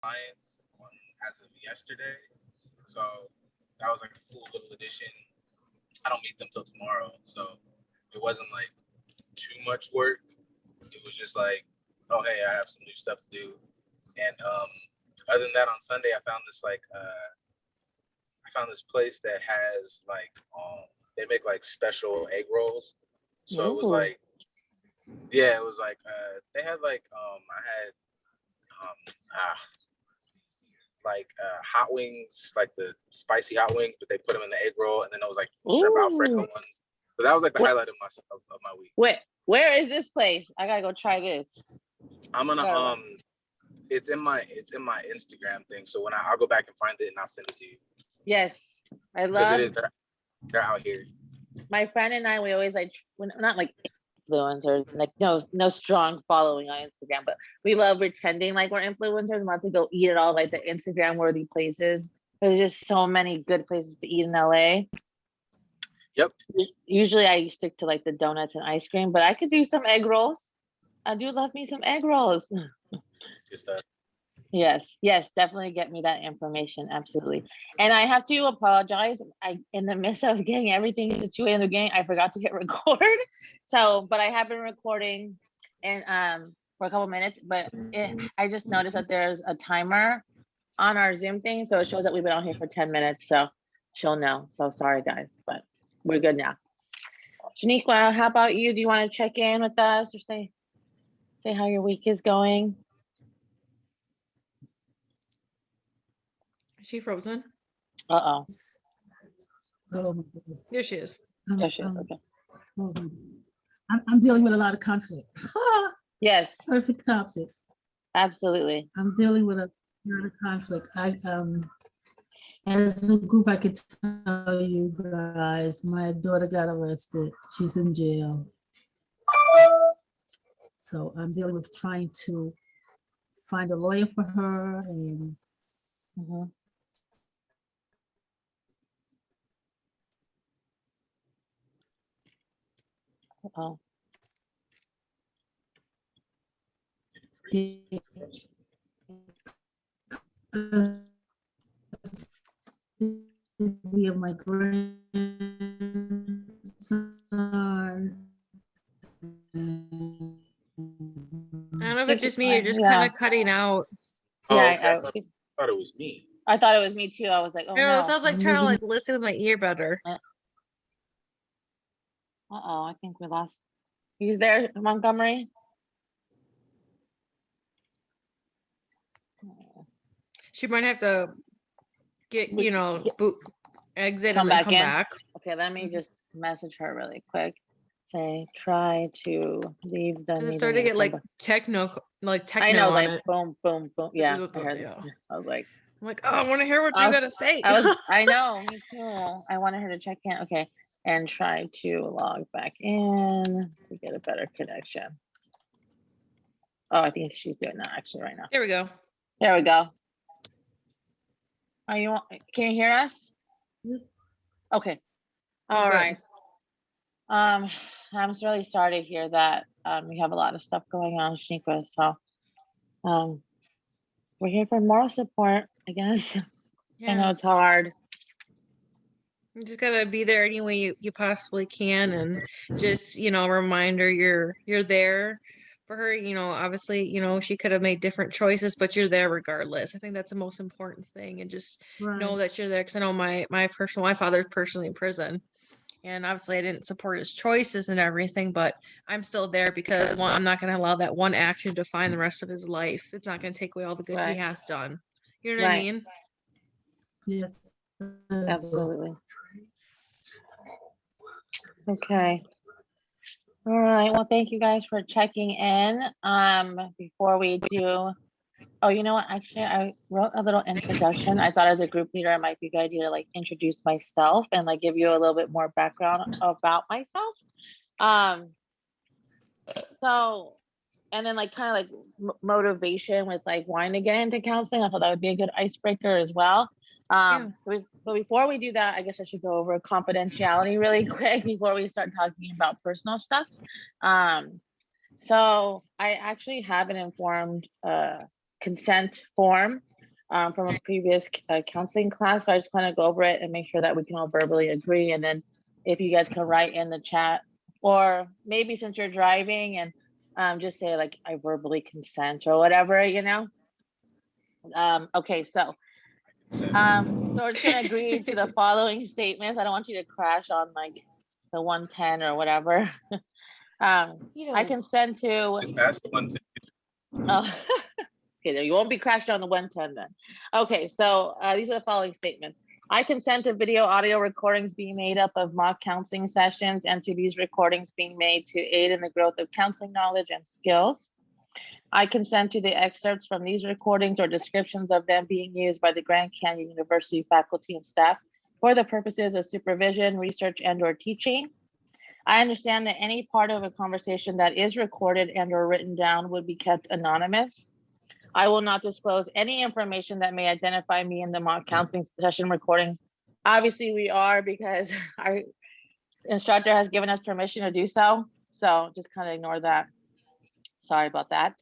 clients as of yesterday. So that was like a cool little addition. I don't meet them till tomorrow, so it wasn't like too much work. It was just like, oh hey, I have some new stuff to do. And other than that, on Sunday I found this place that has like they make like special egg rolls. So It was like, yeah, it was like they had like I had hot wings, like the spicy hot wings, but they put them in the egg roll, and then there was like shrimp Alfredo ones. So that was like the highlight of my week. Where is this place? I gotta go try this. I'm gonna it's in my Instagram thing. So when I'll go back and find it and I'll send it to you. Yes, I love. They're out here. My friend and I, we always not like influencers, like no strong following on Instagram, but we love pretending like we're influencers and want to go eat at all like the Instagram worthy places. There's just so many good places to eat in LA. Yep. Usually I stick to like the donuts and ice cream, but I could do some egg rolls. I do love me some egg rolls. Just that. Yes, definitely get me that information. Absolutely. And I have to apologize. In the midst of getting everything situated in the game, I forgot to hit record. But I have been recording and for a couple minutes, but I just noticed that there's a timer on our Zoom thing. So it shows that we've been on here for 10 minutes. So she'll know. So sorry guys, but we're good now. Shanikqua, how about you? Do you want to check in with us or say how your week is going? Is she frozen? Uh-oh. Here she is. There she is. Okay. I'm dealing with a lot of conflict. Yes. Perfect topic. Absolutely. I'm dealing with a lot of conflict. As a group, I could tell you guys, my daughter got arrested. She's in jail. So I'm dealing with trying to find a lawyer for her and Oh. Of my grandson. I don't know if it's just me. You're just kind of cutting out. Yeah, I thought it was me. I thought it was me too. I was like, oh no. It sounds like trying to like listen with my ear better. I think we lost. He's there, Montgomery. She might have to get, exit come and back then come back. Okay, let me just message her really quick. Say, try to leave the meeting. It started to get like techno I know, like it. boom, boom, boom. Yeah, I was like, oh, I want to hear what you gotta say. I know, me too. I wanted her to check in. Okay, and try to log back in to get a better connection. Oh, I think she's doing that actually right now. Here we go. There we go. Can you hear us? Okay. All right. I'm really sorry to hear that. We have a lot of stuff going on, Shanikqua. So we're here for moral support, I guess. Yes. I know it's hard. You just gotta be there any way you possibly can, and just reminder you're there for her. Obviously, she could have made different choices, but you're there regardless. I think that's the most important thing, and just know that you're there. Because I know my father's personally in prison, and obviously I didn't support his choices and everything, but I'm still there because I'm not going to allow that one action to define the rest of his life. It's not going to take away all the good he has done. You know what I mean? Yes. Absolutely. Okay. All right. Well, thank you guys for checking in. Before we do, oh, you know what? Actually, I wrote a little introduction. I thought as a group leader, it might be a good idea to like introduce myself and like give you a little bit more background about myself. So, and then like kind of like motivation with like wanting to get into counseling. I thought that would be a good icebreaker as well. But before we do that, I guess I should go over confidentiality really quick before we start talking about personal stuff. So I actually have an informed consent form from a previous counseling class. So I just want to go over it and make sure that we can all verbally agree. And then if you guys can write in the chat, or maybe since you're driving and just say like, I verbally consent or whatever, you know? Okay, so we're just gonna agree to the following statements. I don't want you to crash on like the 110 or whatever. I consent to. Just pass the 110. Oh, okay, you won't be crashed on the 110 then. Okay, so these are the following statements. I consent to video audio recordings being made up of mock counseling sessions and to these recordings being made to aid in the growth of counseling knowledge and skills. I consent to the excerpts from these recordings or descriptions of them being used by the Grand Canyon University faculty and staff for the purposes of supervision, research, and/or teaching. I understand that any part of a conversation that is recorded and/or written down would be kept anonymous. I will not disclose any information that may identify me in the mock counseling session recordings. Obviously, we are, because our instructor has given us permission to do so. So just kind of ignore that. Sorry about that.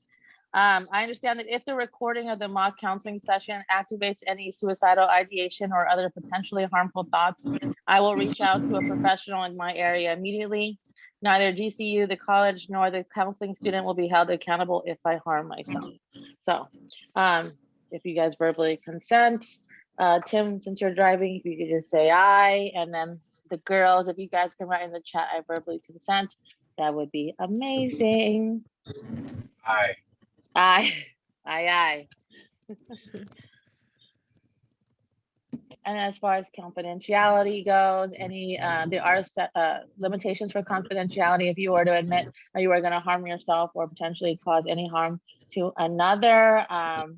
I understand that if the recording of the mock counseling session activates any suicidal ideation or other potentially harmful thoughts, I will reach out to a professional in my area immediately. Neither GCU, the college, nor the counseling student will be held accountable if I harm myself. So if you guys verbally consent, Tim, since you're driving, if you could just say aye, and then the girls, if you guys can write in the chat, I verbally consent, that would be amazing. Aye. Aye, aye, aye. And as far as confidentiality goes, there are limitations for confidentiality. If you were to admit that you were going to harm yourself or potentially cause any harm to another,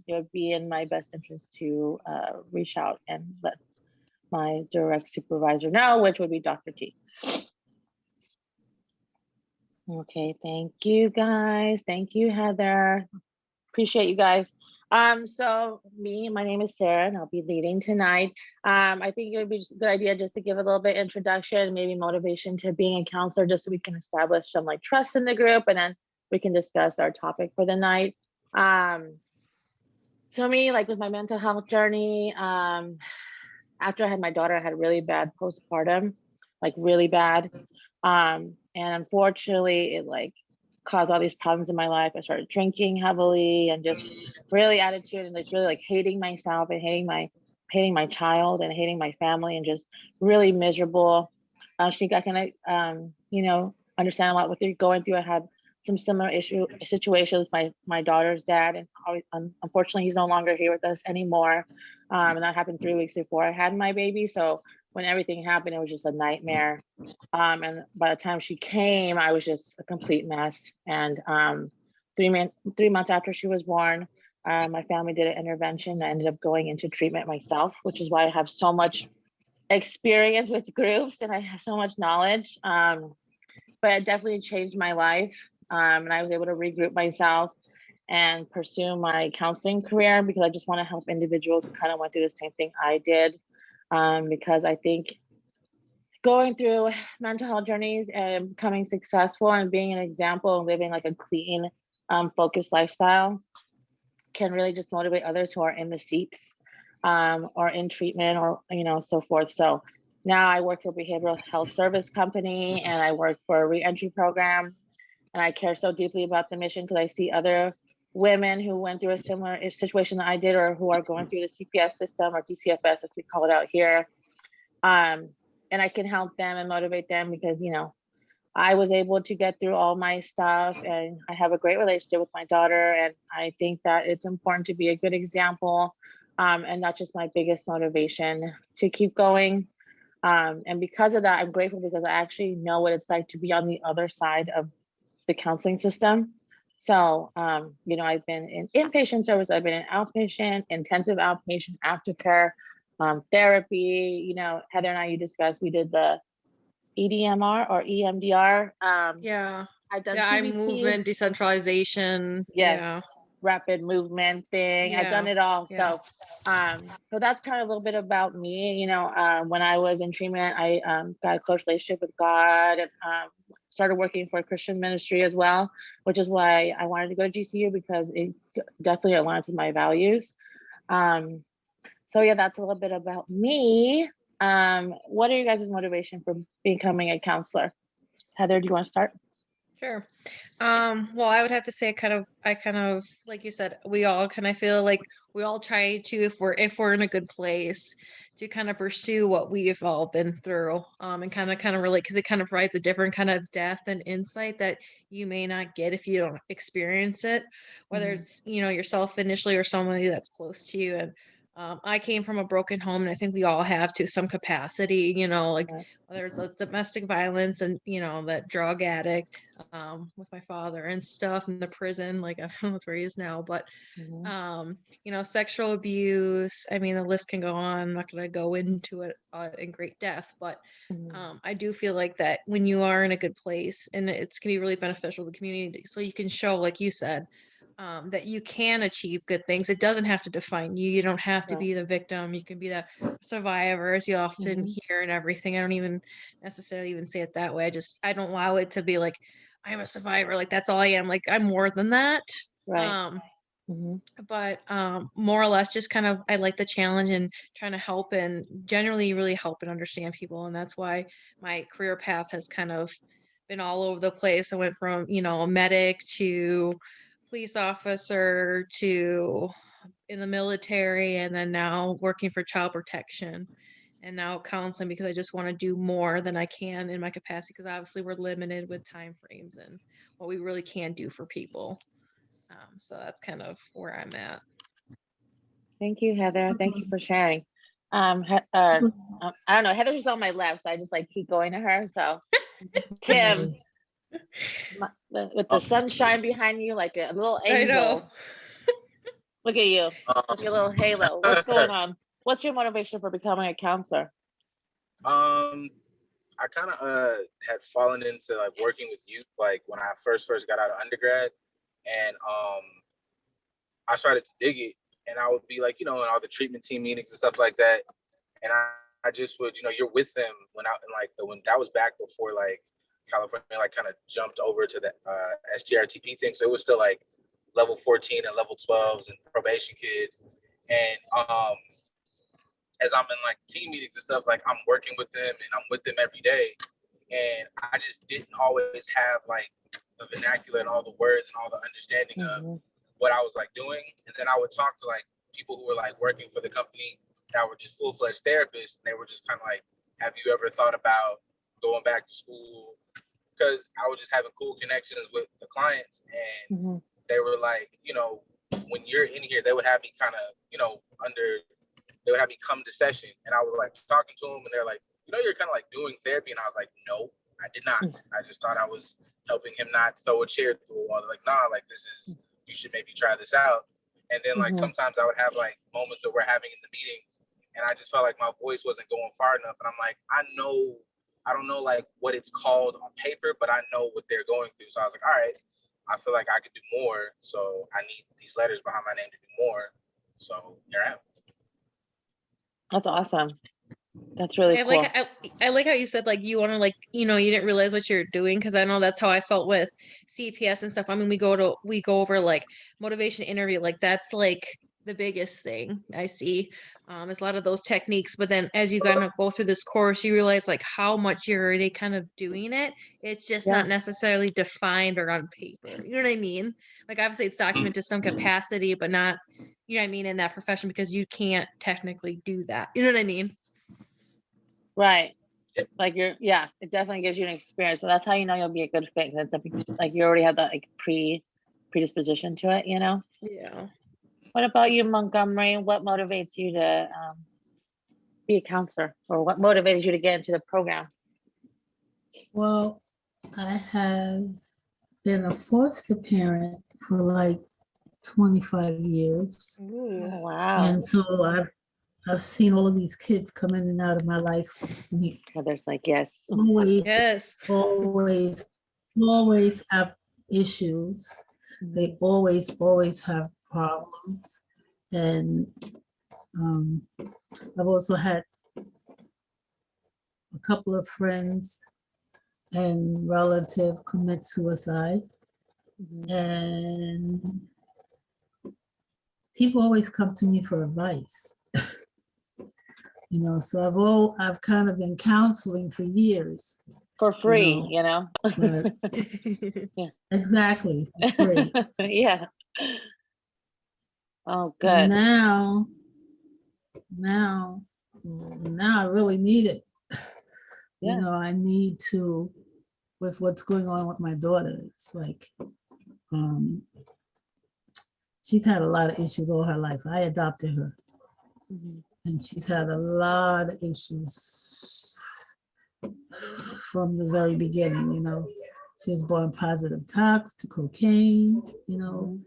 it would be in my best interest to reach out and let my direct supervisor know, which would be Dr. T. Okay, thank you guys. Thank you, Heather. Appreciate you guys. So my name is Sarah, and I'll be leading tonight. I think it would be just a good idea just to give a little bit introduction, maybe motivation to being a counselor, just so we can establish some like trust in the group, and then we can discuss our topic for the night. So me, like with my mental health journey, after I had my daughter, I had really bad postpartum, like really bad. And unfortunately, it like caused all these problems in my life. I started drinking heavily and just really attitude and like really like hating myself and hating my child and hating my family and just really miserable. Shanikqua, I can understand a lot what you're going through. I had some similar situations with my daughter's dad, and unfortunately he's no longer here with us anymore. And that happened 3 weeks before I had my baby. So when everything happened, it was just a nightmare. And by the time she came, I was just a complete mess. And 3 months after she was born, my family did an intervention. I ended up going into treatment myself, which is why I have so much experience with groups and I have so much knowledge. But it definitely changed my life. And I was able to regroup myself and pursue my counseling career because I just want to help individuals who kind of went through the same thing I did. Because I think going through mental health journeys and becoming successful and being an example and living like a clean, focused lifestyle can really just motivate others who are in the seats or in treatment or, so forth. So now I work for a behavioral health service company and I work for a reentry program. And I care so deeply about the mission because I see other women who went through a similar situation that I did or who are going through the CPS system or DCFS as we call it out here. And I can help them and motivate them because, I was able to get through all my stuff and I have a great relationship with my daughter. And I think that it's important to be a good example and not just my biggest motivation to keep going. And because of that, I'm grateful because I actually know what it's like to be on the other side of the counseling system. So, I've been in inpatient service, I've been in outpatient, intensive outpatient, aftercare, therapy. Heather and I, you discussed, we did the EDMR or EMDR. Yeah. I've done eye CBT. movement, decentralization. Yes. Yeah. Rapid movement thing. I've done it all. Yeah. So that's kind of a little bit about me. When I was in treatment, I got a close relationship with God and started working for a Christian ministry as well, which is why I wanted to go to GCU because it definitely aligns with my values. So yeah, that's a little bit about me. What are you guys' motivation for becoming a counselor? Heather, do you want to start? Sure. Well, I would have to say I kind of, like you said, we all kind of feel like we all try to, if we're in a good place, to kind of pursue what we've all been through, and kind of relate, because it kind of provides a different kind of depth and insight that you may not get if you don't experience it, whether it's, yourself initially or somebody that's close to you. And I came from a broken home, and I think we all have to some capacity, like Right. whether it's a domestic violence and, that drug addict, with my father and stuff in the prison, like that's where he is now. But, sexual abuse, I mean, the list can go on. I'm not going to go into it in great depth, but I do feel like that when you are in a good place, and it's can be really beneficial to the community, so you can show, like you said, that you can achieve good things. It doesn't have to define you. You don't have to Right. be the victim. You can be the survivor, as you often hear and everything. I don't even necessarily even say it that way. I don't allow it to be like, I'm a survivor. Like that's all I am. Like I'm more than that. Right. But more or less just kind of I like the challenge and trying to help and generally really help and understand people. And that's why my career path has kind of been all over the place. I went from, a medic to police officer to in the military, and then now working for child protection, and now counseling, because I just want to do more than I can in my capacity, because obviously we're limited with time frames and what we really can do for people. So that's kind of where I'm at. Thank you, Heather. Thank you for sharing. I don't know. Heather's just on my left, so I just like keep going to her. So, Tim, with the sunshine behind you, like a little I know. angel. Look at you, like a little halo. What's going on? What's your motivation for becoming a counselor? I kind of had fallen into like working with youth like when I first got out of undergrad, and I started to dig it, and I would be like, in all the treatment team meetings and stuff like that, and I just would, you're with them when when that was back before like California like kind of jumped over to the SGRTP thing, so it was still like level 14 and level 12s and probation kids, and as I'm in like team meetings and stuff, like I'm working with them and I'm with them every day, and I just didn't always have like the vernacular and all the words and all the understanding of what I was like doing. And then I would talk to like people who were like working for the company that were just full-fledged therapists, and they were just kind of like, have you ever thought about going back to school? Because I was just having cool connections with the clients, and they were like, when you're in here, they would have me kind of, they would have me come to session, and I was like talking to them, and they're like, you're kind of like doing therapy, and I was like, no, I did not. I just thought I was helping him not throw a chair through a wall. They're like, nah, like this is, you should maybe try this out. And then like sometimes I would have like moments that we're having in the meetings, and I just felt like my voice wasn't going far enough, and I'm like, I don't know like what it's called on paper, but I know what they're going through. So I was like, all right, I feel like I could do more, so I need these letters behind my name to do more. So here I am. That's awesome. That's really cool. I like how you said like you want to like you didn't realize what you're doing, because I know that's how I felt with CPS and stuff. I mean, we go over like motivation interview, like that's like the biggest thing I see. Is a lot of those techniques, but then as you kind of go through this course, you realize like how much you're already kind of doing it. It's just not necessarily defined or on paper. You know what I mean? Like obviously it's documented to some capacity, but not, you know what I mean, in that profession, because you can't technically do that. You know what I mean? Right. Like it definitely gives you an experience. So that's how you know you'll be a good fit. That's like you already have that like predisposition to it, Yeah. What about you, Montgomery? What motivates you to be a counselor, or what motivated you to get into the program? Well, I have been a foster parent for like 25 years. Ooh, wow. And so I've seen all of these kids come in and out of my life. There's like, yes. Always have issues. They always have problems. And I've also had a couple of friends and relative commit suicide. And people always come to me for advice. You know, so I've kind of been counseling for years. For free, you know, you know. but exactly, for free. Yeah. Oh, And good. now I really need it. You Yeah. know, I need to, with what's going on with my daughter, it's like, um, she's had a lot of issues all her life. I adopted her, Mhm. and she's had a lot of issues from the very beginning. You know, she was born positive tox to cocaine. You know,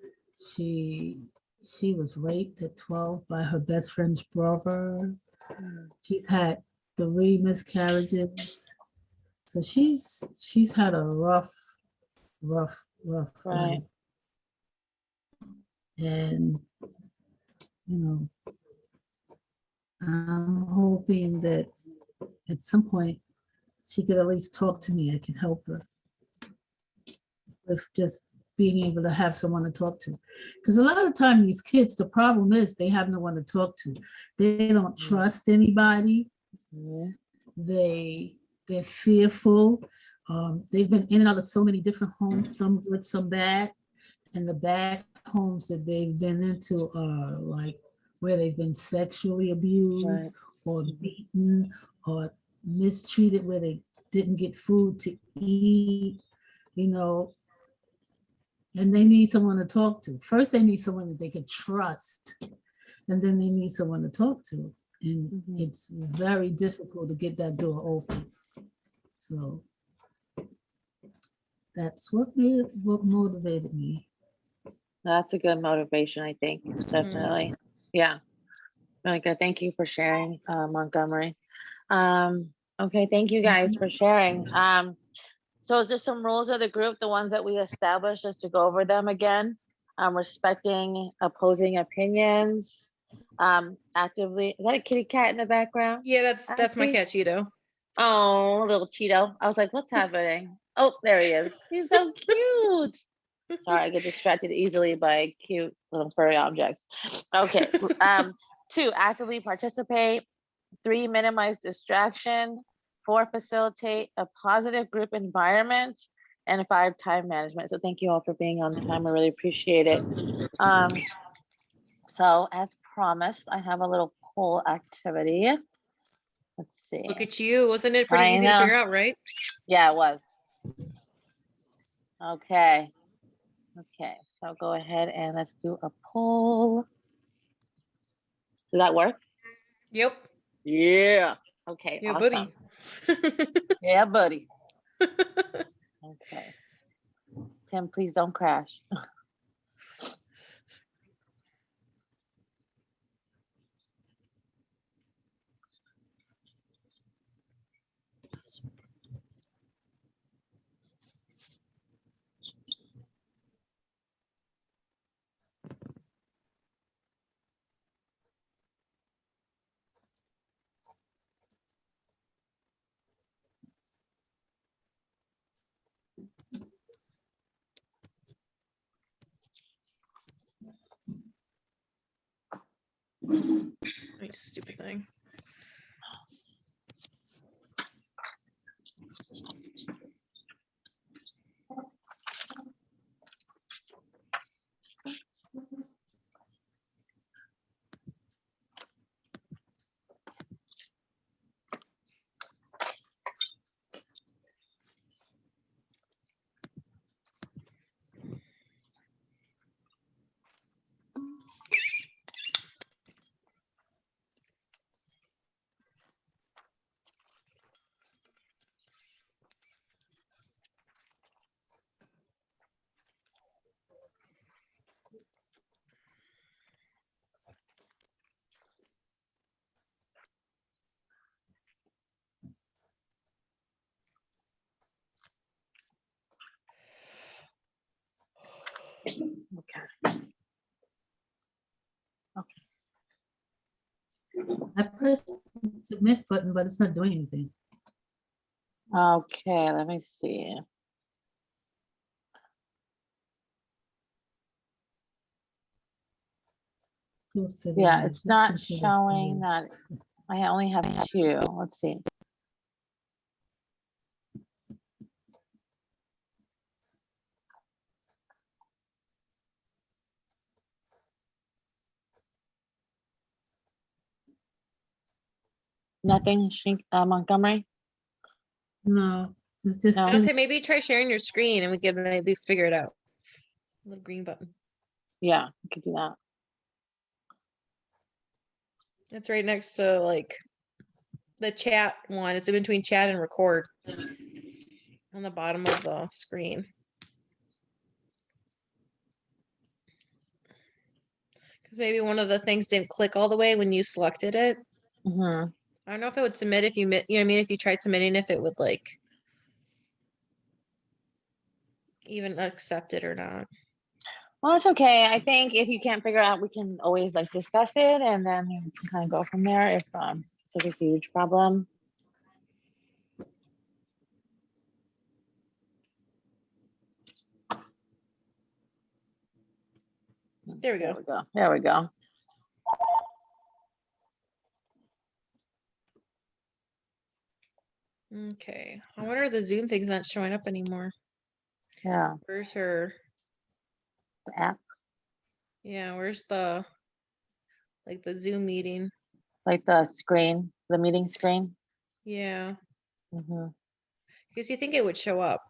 Mhm. she was raped at 12 by her best friend's brother. Mhm. She's had 3 miscarriages. So she's had a rough Right. life. And you know, I'm hoping that at some point she could at least talk to me. I can help her with just being able to have someone to talk to. Because a lot of the time, these kids, the problem is they have no one to talk to. They don't trust anybody. Mhm. They're fearful. They've been in and out of so many different homes, some good, some bad. And the bad homes that they've been into are like where they've been sexually abused Right. or Mhm. beaten or mistreated, where they didn't get food to eat, you know, and they need someone to talk to. First, they need someone that they can trust, and then they need someone to talk to. And Mhm. it's very difficult to get that door open. So that's what motivated me. That's a good motivation, I think. Definitely. Yeah. Okay. Thank you for sharing, Montgomery. Okay. Thank you guys for sharing. So is there some rules of the group, the ones that we established, just to go over them again? Respecting opposing opinions. Actively. Is that a kitty cat in the background? Yeah, that's my Ashley? cat Cheeto. Oh, little Cheeto. I was like, what's happening? Oh, there he is. He's so cute. Sorry, I get distracted easily by cute little furry objects. Okay. 2, actively participate. 3, minimize distraction. 4, facilitate a positive group environment. And 5, time management. So thank you all for being on time. I really appreciate it. So as promised, I have a little poll activity. Let's see. Look at you. Wasn't it pretty I easy to know. figure out, right? Yeah, it was. Okay. Okay, so go ahead and let's do a poll. Does that work? Yep. Yeah. Okay, Yeah, awesome. buddy. Yeah, buddy. Okay. Tim, please don't crash. Nice stupid thing. Okay. I pressed the submit button, but it's not doing anything. Okay, let me see. Go sit in Yeah, there. it's Just not consider showing staying. that. I only have two. Let's see. Nothing, Montgomery? No, it's just No. I would say maybe try sharing your screen and we can maybe figure it out. The green button. Yeah, we could do that. It's right next to like the chat one. It's in between chat and record on the bottom of the screen. Because maybe one of the things didn't click all the way when you selected it. Hmm. I don't know if it would submit if you, you know what I mean? If you tried submitting, if it would like even accept it or not. Well, it's okay. I think if you can't figure out, we can always like discuss it and then we can kind of go from there if it's like a huge problem. There we There go. we go. There we go. Okay. I wonder if the Zoom thing's not showing up anymore. Yeah. Where's her? The app, Yeah, where's the like the Zoom meeting? like the screen, the meeting screen. Yeah. Hmm. Because you think it would show up.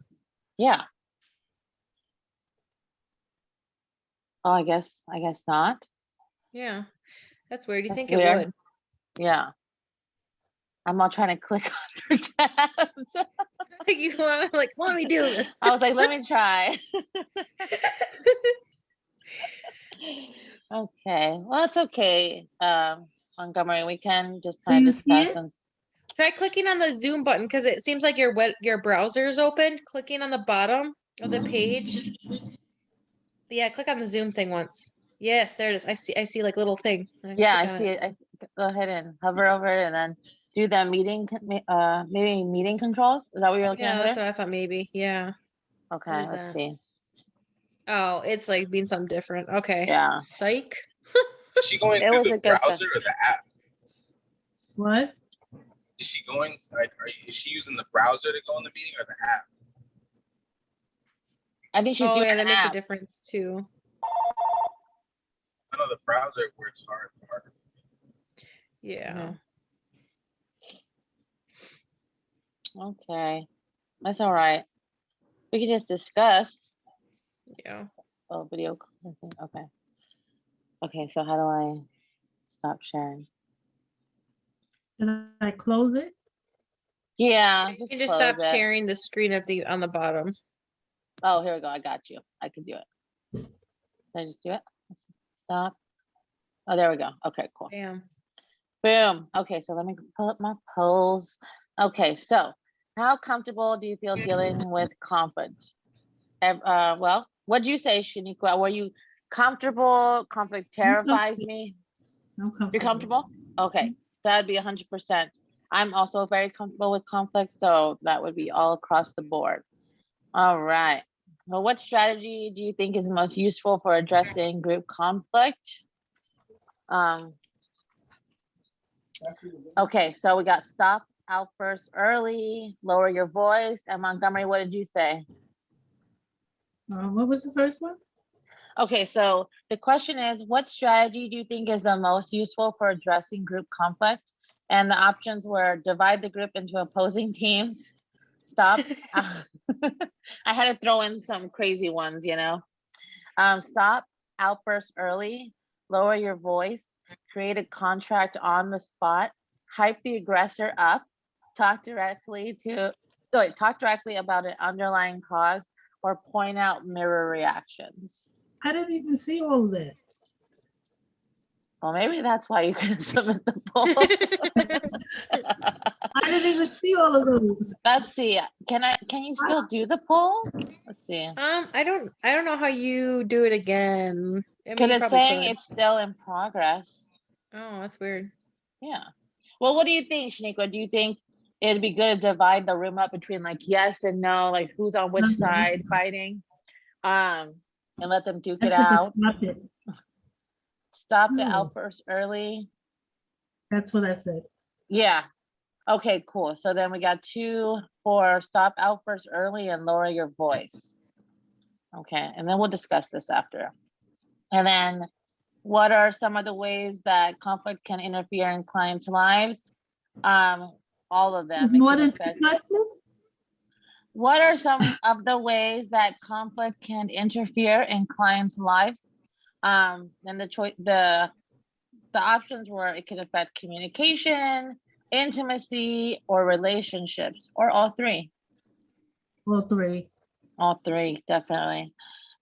Yeah. Oh, I guess not. Yeah. That's weird. You That's think weird. it would. Yeah. I'm all trying to click on her tabs. Like you want to like, let me do this. I was like, let me try. Okay. Well, it's okay. Montgomery, we can just Do kind you of see discuss it? and Try clicking on the Zoom button because it seems like your browser is open. Clicking on the bottom of the page. Yeah, click on the Zoom thing once. Yes, there it is. I see like little thing. yeah, I Click on see it. Go ahead and hover over it and then do the maybe meeting controls. Is that what you're looking Yeah, at that's there? what I thought maybe. Yeah. What Okay, is let's that? see. Oh, it's like being something different. Okay. Yeah. Psych. Is she going It through was the a good browser or the app? What? Is she going like? Is she using the browser to go in the meeting or the app? I think she's Oh doing yeah, that an makes a app. difference too. I know the browser works hard. Yeah. Okay, that's all right. We can just discuss. Yeah. Oh, video conferencing. Okay. Okay, so how do I stop sharing? Can I close it? Yeah, You just can just close stop it. sharing the screen at the on the bottom. Oh, here we go. I got you. I can do it. Can I just do it? Stop. Oh, there we go. Okay, cool. Bam. Boom. Okay, so let me pull up my polls. Okay, so how comfortable do you feel dealing with conflict? Well, what'd you say, Shaniqua? Were you comfortable? Conflict terrifies me. I'm comfortable. You're comfortable? Okay, so that'd be 100%. I'm also very comfortable with conflict, so that would be all across the board. All right. Well, what strategy do you think is most useful for addressing group conflict? Okay, so we got stop outbursts early, lower your voice, and Montgomery, what did you say? What was the first one? Okay, so the question is, what strategy do you think is the most useful for addressing group conflict? And the options were divide the group into opposing teams, stop. I had to throw in some crazy ones, you know. Stop outbursts early, lower your voice, create a contract on the spot, hype the aggressor up, talk directly about an underlying cause, or point out mirror reactions. I didn't even see all of that. Well, maybe that's why you couldn't submit the poll. I didn't even see all of those. Let's see. Can you still do the poll? Let's see. I don't know how you do it again. I mean, Because you it's probably saying could. it's still in progress. Oh, that's weird. Yeah. Well, what do you think, Shanikqua? Do you think it'd be good to divide the room up between like yes and no, like who's on which side fighting? And let them duke it That's if it's out. not it. Stop the No. outbursts early. That's what I said. Yeah. Okay, cool. So then we got 2 for stop outbursts early and lower your voice. Okay, and then we'll discuss this after. And then what are some of the ways that conflict can interfere in clients' lives? All of them. More than question? What are some of the ways that conflict can interfere in clients' lives? And the options were it could affect communication, intimacy, or relationships, or all three. All three. All three, definitely.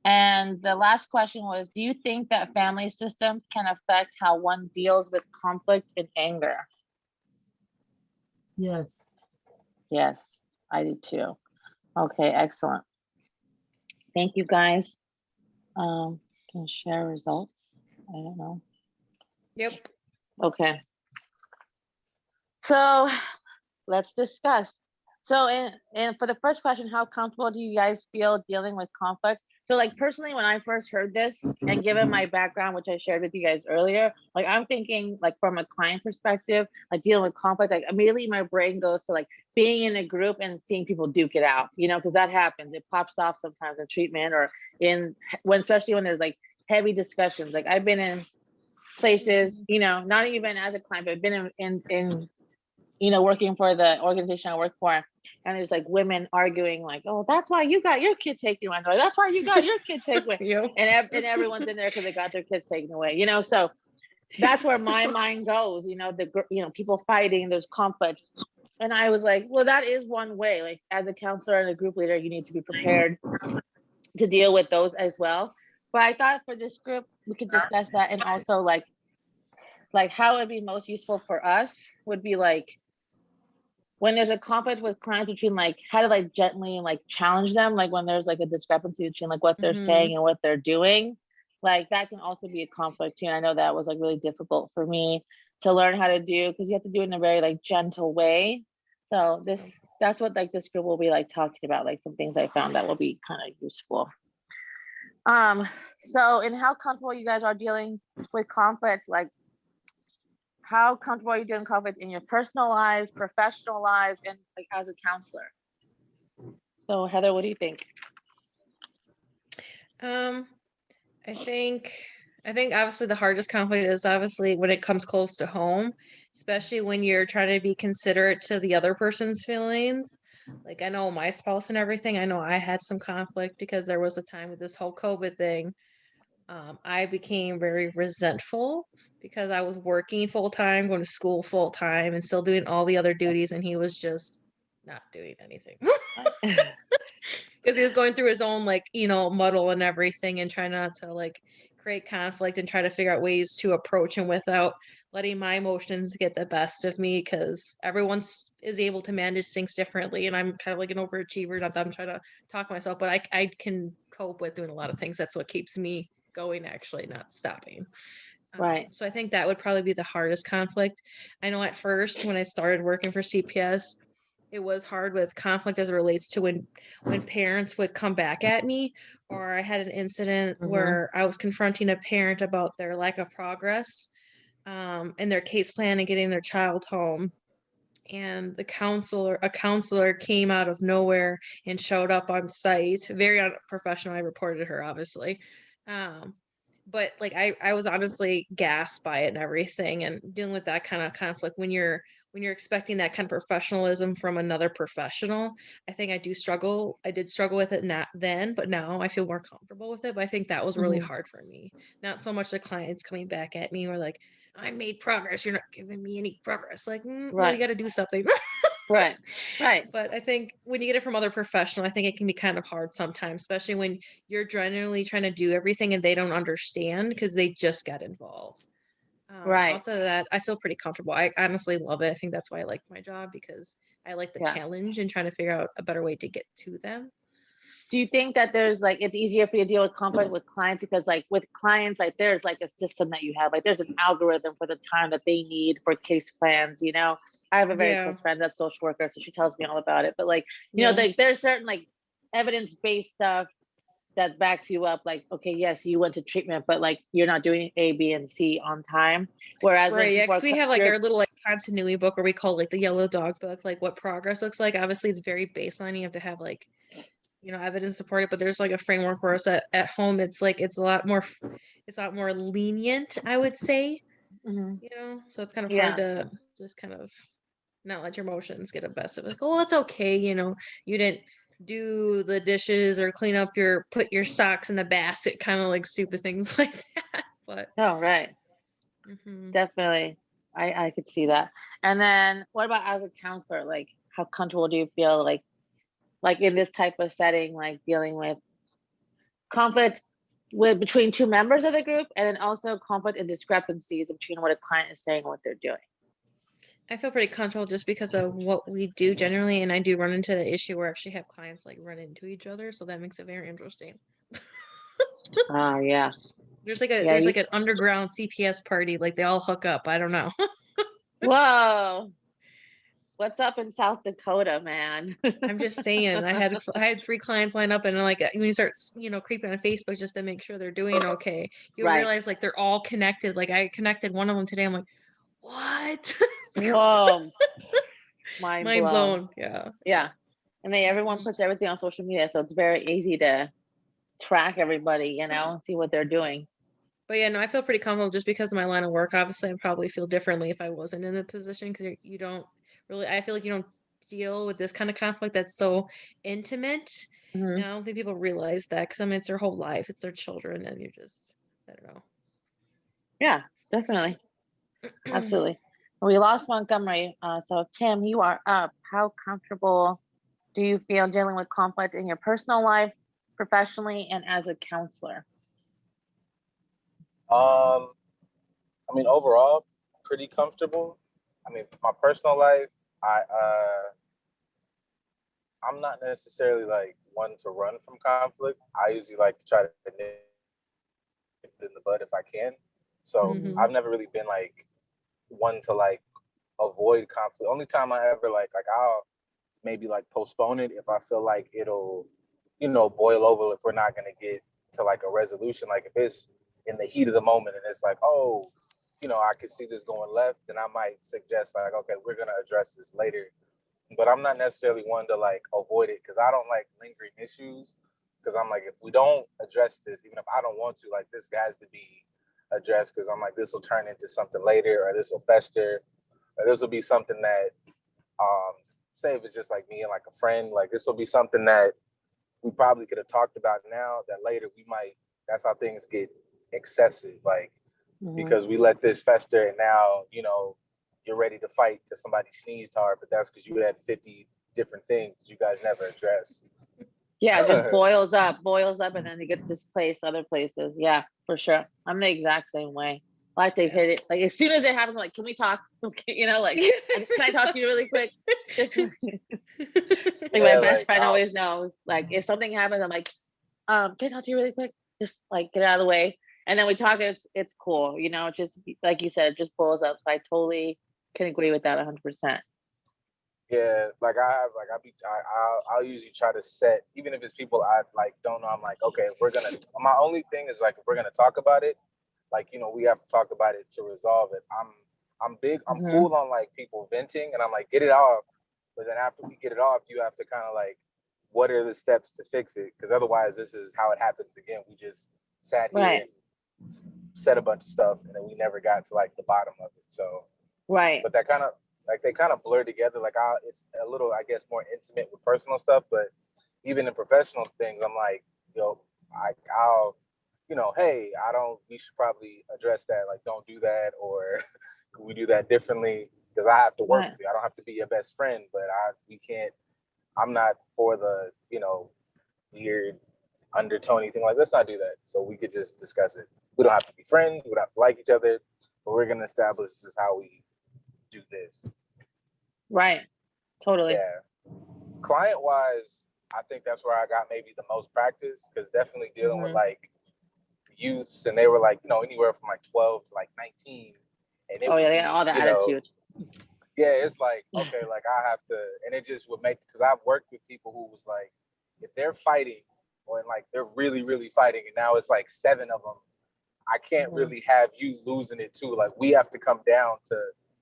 And the last question was, do you think that family systems can affect how one deals with conflict and anger? Yes. Yes, I do too. Okay, excellent. Thank you guys. Can share results? I don't know. Yep. Okay. So let's discuss. So and for the first question, how comfortable do you guys feel dealing with conflict? So like personally, when I first heard this and given my background, which I shared with you guys earlier, like I'm thinking like from a client perspective, like dealing with conflict, like immediately my brain goes to like being in a group and seeing people duke it out, you know, because that happens. It pops off sometimes in treatment or especially when there's like heavy discussions. Like I've been in places, you know, not even as a client, but I've been in you know, working for the organization I work for, and there's like women arguing like, oh, that's why you got your kid taken away. Like, that's why you got your kid taken away. Yep. And everyone's in there because they got their kids taken away, you know? So that's where my mind goes, you know, people fighting, there's conflict. And I was like, well, that is one way. Like as a counselor and a group leader, you need to be prepared to deal with those as well. But I thought for this group, we could discuss that. And also like how it would be most useful for us would be like, when there's a conflict with clients between like how to like gently like challenge them, like when there's like a discrepancy between like what they're saying and what they're doing, like that can also be a conflict too. And I know that was like really difficult for me to learn how to do because you have to do it in a very like gentle way. So that's what like this group will be like talking about, like some things I found that will be kind of useful. So in how comfortable you guys are dealing with conflict, like how comfortable are you doing conflict in your personal lives, professional lives, and like as a counselor? So Heather, what do you think? I think obviously the hardest conflict is obviously when it comes close to home, especially when you're trying to be considerate to the other person's feelings. Like I know my spouse and everything, I know I had some conflict because there was a time with this whole COVID thing. I became very resentful because I was working full time, going to school full time, and still doing all the other duties, and he was just not doing anything. Because he was going through his own like, you know, muddle and everything and trying not to like create conflict and try to figure out ways to approach him without letting my emotions get the best of me, because everyone's is able to manage things differently, and I'm kind of like an overachiever. Not that I'm trying to talk myself, but I can cope with doing a lot of things. That's what keeps me going, actually, not stopping. Right. So I think that would probably be the hardest conflict. I know at first when I started working for CPS, it was hard with conflict as it relates to when parents would come back at me, or I had an incident where I was confronting a parent about their lack of progress in their case plan and getting their child home. And a counselor came out of nowhere and showed up on site. Very unprofessional. I reported her, obviously. But like I was honestly gassed by it and everything, and dealing with that kind of conflict when you're expecting that kind of professionalism from another professional. I think I did struggle with it not then, but now I feel more comfortable with it. But I think that was really hard for me. Not so much the clients coming back at me or like, I made progress, you're not giving me any progress. Like, well, you got to do something. Right. But I think when you get it from other professional, I think it can be kind of hard sometimes, especially when you're genuinely trying to do everything and they don't understand because they just got involved. Right. Outside of that, I feel pretty comfortable. I honestly love it. I think that's why I like my job, because I like the challenge and trying to figure out a better way to get to them. Do you think that there's like, it's easier for you to deal with conflict with clients because like with clients, like there's like a system that you have, like there's an algorithm for the time that they need for case plans, you know? I have a very close friend that's social worker, so she tells me all about it. But like, you know, like there's certain like evidence-based stuff that backs you up, like, okay, yes, you went to treatment, but like you're not doing A, B, and C on time. Whereas when Right, yeah, people because we have like our little like continuity book, or we call like the yellow dog book, like what progress looks like. Obviously, it's very baseline. You have to have like, you know, evidence supported, but there's like a framework where it's at home. It's like it's a lot more lenient, I would say. Mhm. You know, so it's kind of hard Yeah. to just kind of not let your emotions get the best of it. Like, oh, it's okay, you know, you didn't do the dishes or clean up put your socks in the basket, kind of like stupid things like that. But Oh, right. mhm. Definitely. I could see that. And then what about as a counselor? Like, how comfortable do you feel like in this type of setting, like dealing with conflict with between two members of the group, and then also conflict and discrepancies between what a client is saying and what they're doing? I feel pretty comfortable just because of what we do generally, and I do run into the issue where I actually have clients like run into each other, so that makes it very interesting. Oh, yeah. Yeah. There's like an underground CPS party, like they all hook up. I don't know. Whoa. What's up in South Dakota, man? I'm just saying, I had 3 clients line up, and like when you start, you know, creeping on Facebook just to make sure they're doing okay, you Right. realize like they're all connected. Like I connected one of them today. I'm like, what? Whoa. Mind Mind blown. blown. Yeah. Yeah. And then everyone puts everything on social media, so it's very easy to track everybody, you know, and see what they're doing. But yeah, no, I feel pretty comfortable just because of my line of work. Obviously, I probably feel differently if I wasn't in the position, because you don't really, I feel like you don't deal with this kind of conflict that's so intimate. Mhm. And I don't think people realize that, because I mean, it's their whole life, it's their children, and you're just, I don't Yeah, definitely. know. Absolutely. We lost Montgomery. So Tim, you are up. How comfortable do you feel dealing with conflict in your personal life, professionally, and as a counselor? I mean, overall, pretty comfortable. I mean, my personal life, I'm not necessarily like one to run from conflict. I usually like to try to nip it in the bud if I can. So Mhm. I've never really been like one to like avoid conflict. Only time I ever like I'll maybe like postpone it if I feel like it'll, boil over if we're not gonna get to like a resolution. Like if it's in the heat of the moment and it's like, oh, I can see this going left, then I might suggest like, okay, we're gonna address this later. But I'm not necessarily one to like avoid it, because I don't like lingering issues. Because I'm like, if we don't address this, even if I don't want to, like this has to be addressed, because I'm like, this will turn into something later, or this will fester, or this will be something that, say if it's just like me and like a friend, like this will be something that we probably could have talked about now, that later we might, that's how things get excessive, like, Mhm. because we let this fester, and now, you're ready to fight because somebody sneezed hard, but that's because you had 50 different things that you guys never addressed. Yeah, it just boils up, and then it gets displaced other places. Yeah, for sure. I'm the exact same way. I like to hit it. Like as soon as it happens, I'm like, can we talk? Like, can I talk to you really quick? Just like my best friend always knows. Like if something happens, I'm like, can I talk to you really quick? Just like get out of the way. And then we talk, it's cool. Just like you said, it just boils up. So I totally can agree with that 100%. Yeah, like I'll usually try to set, even if it's people I like don't know. I'm like, okay, my only thing is like, if we're gonna talk about it, like, we have to talk about it to resolve it. I'm Mhm. cool on like people venting, and I'm like, get it off. But then after we get it off, you have to kind of like, what are the steps to fix it? Because otherwise, this is how it happens again. We just sat here Right. and said a bunch of stuff, and then we never got to like the bottom of it. So, Right. but that kind of like, they kind of blur together. Like it's a little, I guess, more intimate with personal stuff, but even in professional things, I'm like, I'll, hey, we should probably address that. Like, don't do that, or can we do that differently? Because I have to work Right. with you. I don't have to be your best friend, but we can't. I'm not for the, weird undertone thing. Like, let's not do that. So we could just discuss it. We don't have to be friends. We don't have to like each other, but we're gonna establish this is how we do this. Right. Totally. Yeah. Client wise, I think that's where I got maybe the most practice, because definitely dealing with Mhm. like youths, and they were like, anywhere from like 12 to like 19. And it Oh yeah, would they got all be, the attitude. yeah, it's like, okay, like I have to, and it just would make, because I've worked with people who was like, if they're fighting when like they're really, really fighting, and now it's like 7 of them. I can't really have you losing it too. Like we have to come down to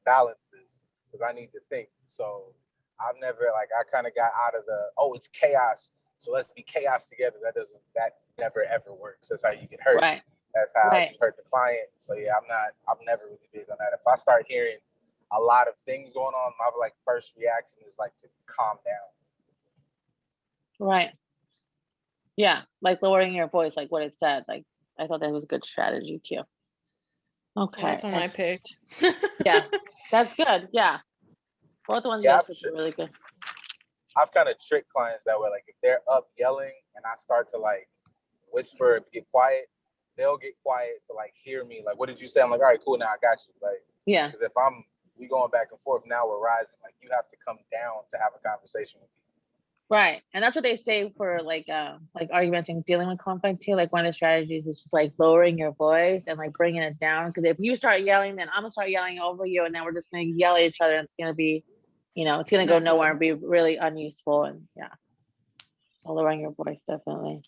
balances because I need to think. So I've never like I kind of got out of the it's chaos. So let's be chaos together. That never ever works. That's how you get hurt. Right. That's how Right. you hurt the client. So yeah, I'm never really big on that. If I start hearing a lot of things going on, my like first reaction is like to calm down. Right. Yeah, like lowering your voice, like what it said. Like I thought that was a good strategy too. Okay. Yeah, that's the one I picked. Yeah, that's good. Yeah. Both the ones you guys picked are really good. I've kind of tricked clients that way. Like if they're up yelling and I start to like whisper and get quiet, they'll get quiet to like hear me. Like, what did you say? I'm like, all right, cool. Now I got you. Like, yeah. Because if we going back and forth, now we're rising. Like you have to come down to have a conversation with me. Right. And that's what they say for like arguments and dealing with conflict too. Like one of the strategies is just like lowering your voice and like bringing it down. Because if you start yelling, then I'm gonna start yelling over you, and then we're just gonna yell at each other, and it's gonna be, it's gonna go nowhere and be really unuseful. And yeah, so lowering your voice definitely.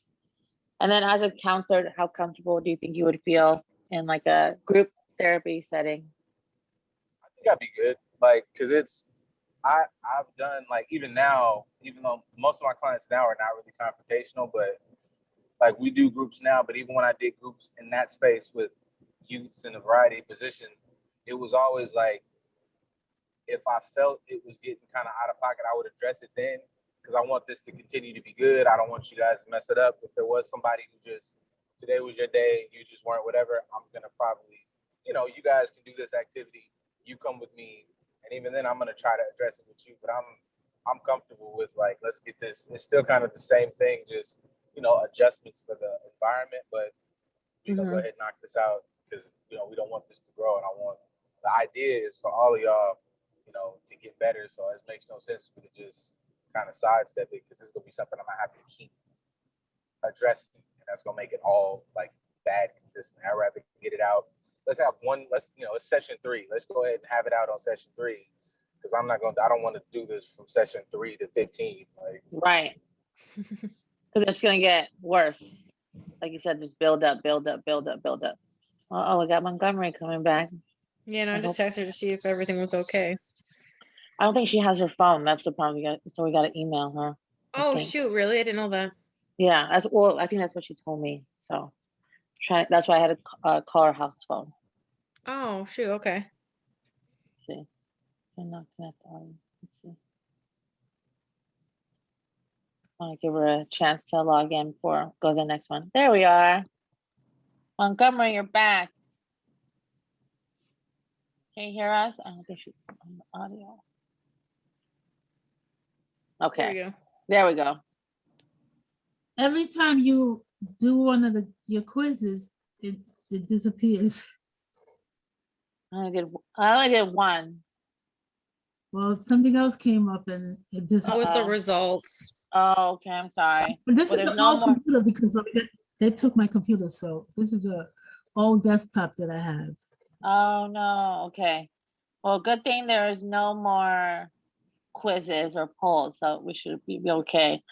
And then as a counselor, how comfortable do you think you would feel in like a group therapy setting? I think I'd be good. Like, cause I've done like even now, even though most of my clients now are not really confrontational, but like we do groups now. But even when I did groups in that space with youths in a variety of positions, it was always like if I felt it was getting kind of out of pocket, I would address it then because I want this to continue to be good. I don't want you guys to mess it up. If there was somebody who just today was your day, you just weren't whatever, I'm gonna probably, you guys can do this activity. You come with me. And even then, I'm gonna try to address it with you. But I'm comfortable with like, let's get this. It's still kind of the same thing, just adjustments for the environment. But go ahead and knock this out because we don't want this to grow. And the idea is for all of y'all, to get better. So it makes no sense for me to just kind of sidestep it because it's gonna be something I'm gonna have to keep addressing, and that's gonna make it all like bad consistent. I'd rather get it out. Let's have one. It's session 3. Let's go ahead and have it out on session 3 because I don't want to do this from session 3 to 15. Like, right. Because it's going to get worse. Like you said, just build up, build up, build up, build up. Oh, we got Montgomery coming back. Yeah, no, I just texted her to see if everything was okay. I don't think she has her phone. That's the problem. So we got to email her. Oh, shoot. Really? I didn't know that. Yeah. I think that's what she told me. So that's why I had to call her house phone. Oh, shoot. Okay. Let's see. I'm not connected. Let's see. I want to give her a chance to log in before go to the next one. There we are. Montgomery, you're back. Can you hear us? I don't think she's on the audio. Okay. There we go. Every time you do one of your quizzes, it disappears. I only did one. Well, something else came up and it disappeared. What was the results? Oh, okay. I'm sorry. But this is the old computer because they took my computer. So this is a old desktop that I have. Oh, no. Okay. Well, good thing there is no more quizzes or polls. So we should be okay.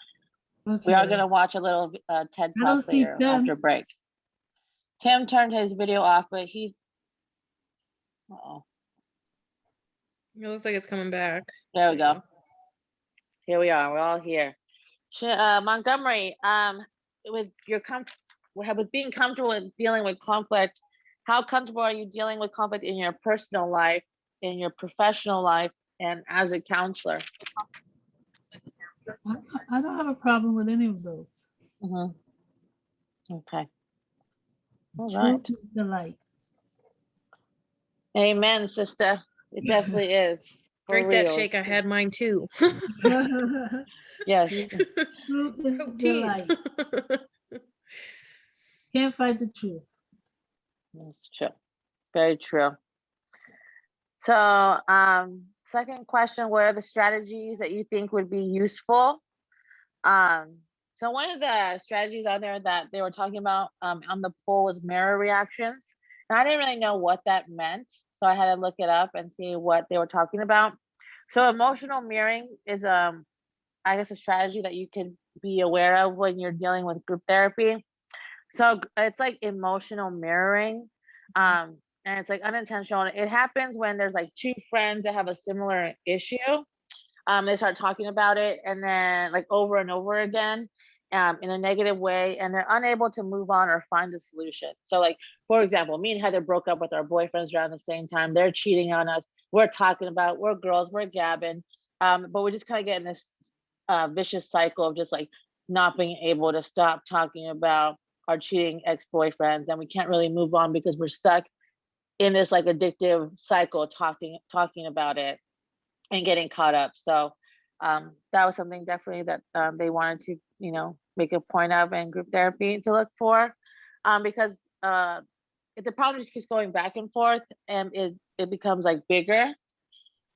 We are going to watch a little TED Talk later after break. Tim turned his video off, but he's... Uh-oh. It looks like it's coming back. There we go. Here we are. We're all here. Montgomery, with being comfortable with dealing with conflict, how comfortable are you dealing with conflict in your personal life, in your professional life, and as a counselor? I don't have a problem with any of those. Okay. All right. Truth is the light. Amen, sister. It definitely is. Drink that shake. I had mine too. Yes. Truth is the light. Can't fight the truth. That's true. Very true. So, second question, what are the strategies that you think would be useful? So one of the strategies out there that they were talking about on the poll was mirror reactions. And I didn't really know what that meant, so I had to look it up and see what they were talking about. So emotional mirroring is I guess, a strategy that you could be aware of when you're dealing with group therapy. So it's like emotional mirroring. And it's like unintentional. It happens when there's like two friends that have a similar issue. They start talking about it and then like over and over again, in a negative way, and they're unable to move on or find a solution. So like, for example, me and Heather broke up with our boyfriends around the same time. They're cheating on us. We're talking about, we're girls, we're gabbing. But we just kind of get in this vicious cycle of just like not being able to stop talking about our cheating ex-boyfriends, and we can't really move on because we're stuck in this like addictive cycle, talking about it and getting caught up. So that was something definitely that they wanted to, make a point of in group therapy to look for, because if the problem just keeps going back and forth, and it becomes like bigger,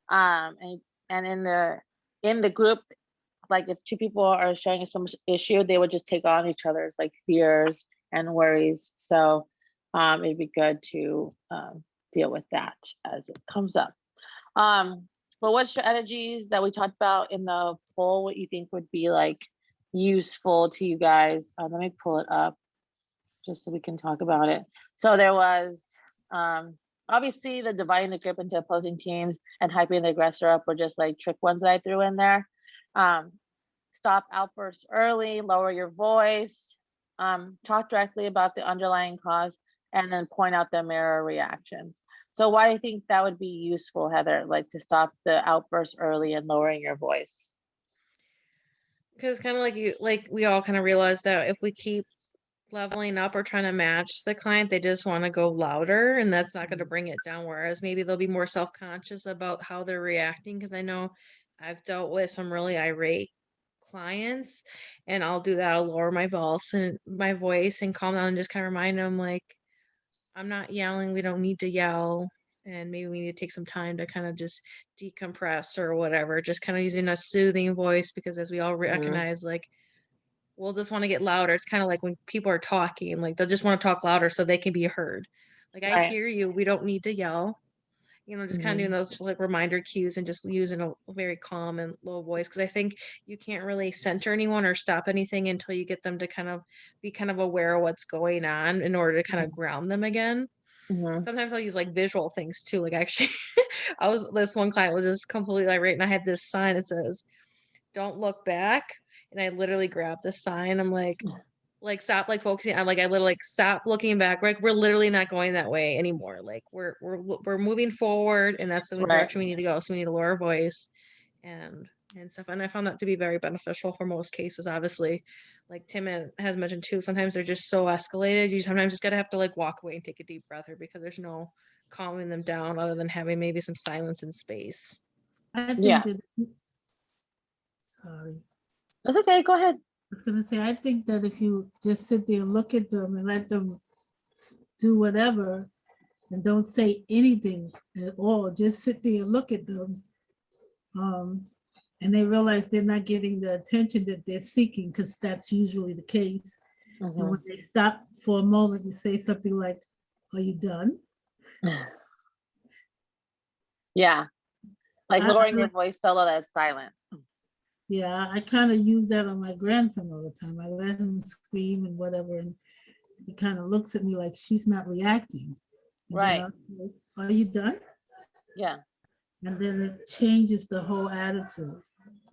and in the group, like if two people are sharing some issue, they would just take on each other's like fears and worries. So it'd be good to deal with that as it comes up. But what strategies that we talked about in the poll, what you think would be like useful to you guys? Let me pull it up just so we can talk about it. So there was obviously the dividing the group into opposing teams and hyping the aggressor up were just like trick ones that I threw in there. Stop outbursts early, lower your voice, talk directly about the underlying cause, and then point out the mirror reactions. So why do you think that would be useful, Heather, like to stop the outbursts early and lowering your voice? Because kind of like we all kind of realize that if we keep leveling up or trying to match the client, they just want to go louder, and that's not going to bring it down. Whereas maybe they'll be more self-conscious about how they're reacting. Because I know I've dealt with some really irate clients, and I'll do that. I'll lower my voice and calm down and just kind of remind them like, I'm not yelling. We don't need to yell. And maybe we need to take some time to kind of just decompress or whatever, just kind of using a soothing voice, because as we all recognize, like, we'll just want to get louder. It's kind of like when people are talking, like they'll just want to talk louder so they can be heard. Like, I hear you. We don't need to yell. Just kind of doing those like reminder cues and just using a very calm and low voice. Because I think you can't really center anyone or stop anything until you get them to kind of be kind of aware of what's going on in order to kind of ground them again. Sometimes I'll use like visual things too. Like actually, this one client was just completely irate, and I had this sign that says, "Don't look back." And I literally grabbed the sign. I'm like stop like focusing on, like I literally like stop looking back. Like we're literally not going that way anymore. Like we're moving forward, and that's the direction we need to go. So we need to lower our voice and stuff. And I found that to be very beneficial for most cases. Obviously, like Tim has mentioned too, sometimes they're just so escalated. You sometimes just gotta have to like walk away and take a deep breath, or because there's no calming them down other than having maybe some silence and space. I think that, sorry. That's okay, go ahead. I was gonna say, I think that if you just sit there and look at them and let them do whatever and don't say anything at all, just sit there and look at them, and they realize they're not getting the attention that they're seeking, because that's usually the case. And when they stop for a moment and say something like, "Are you done?" Yeah, like lowering your voice so low that it's silent. Yeah, I kind of use that on my grandson all the time. I let him scream and whatever, and he kind of looks at me like she's not reacting. And right. Are you done? Yeah. And then it changes the whole attitude.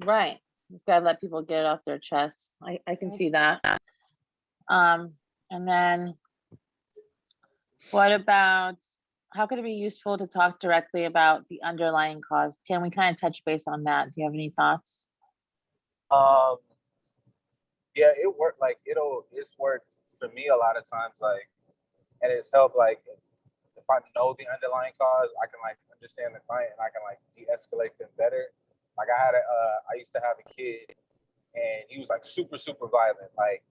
Right. Just gotta let people get it off their chest. I can see that. And then what about, how could it be useful to talk directly about the underlying cause? Tim, we kind of touched base on that. Do you have any thoughts? Yeah, it worked. Like it's worked for me a lot of times. Like, and it's helped. Like, if I know the underlying cause, I can like understand the client and I can like de-escalate them better. Like I used to have a kid, and he was like super violent. Like,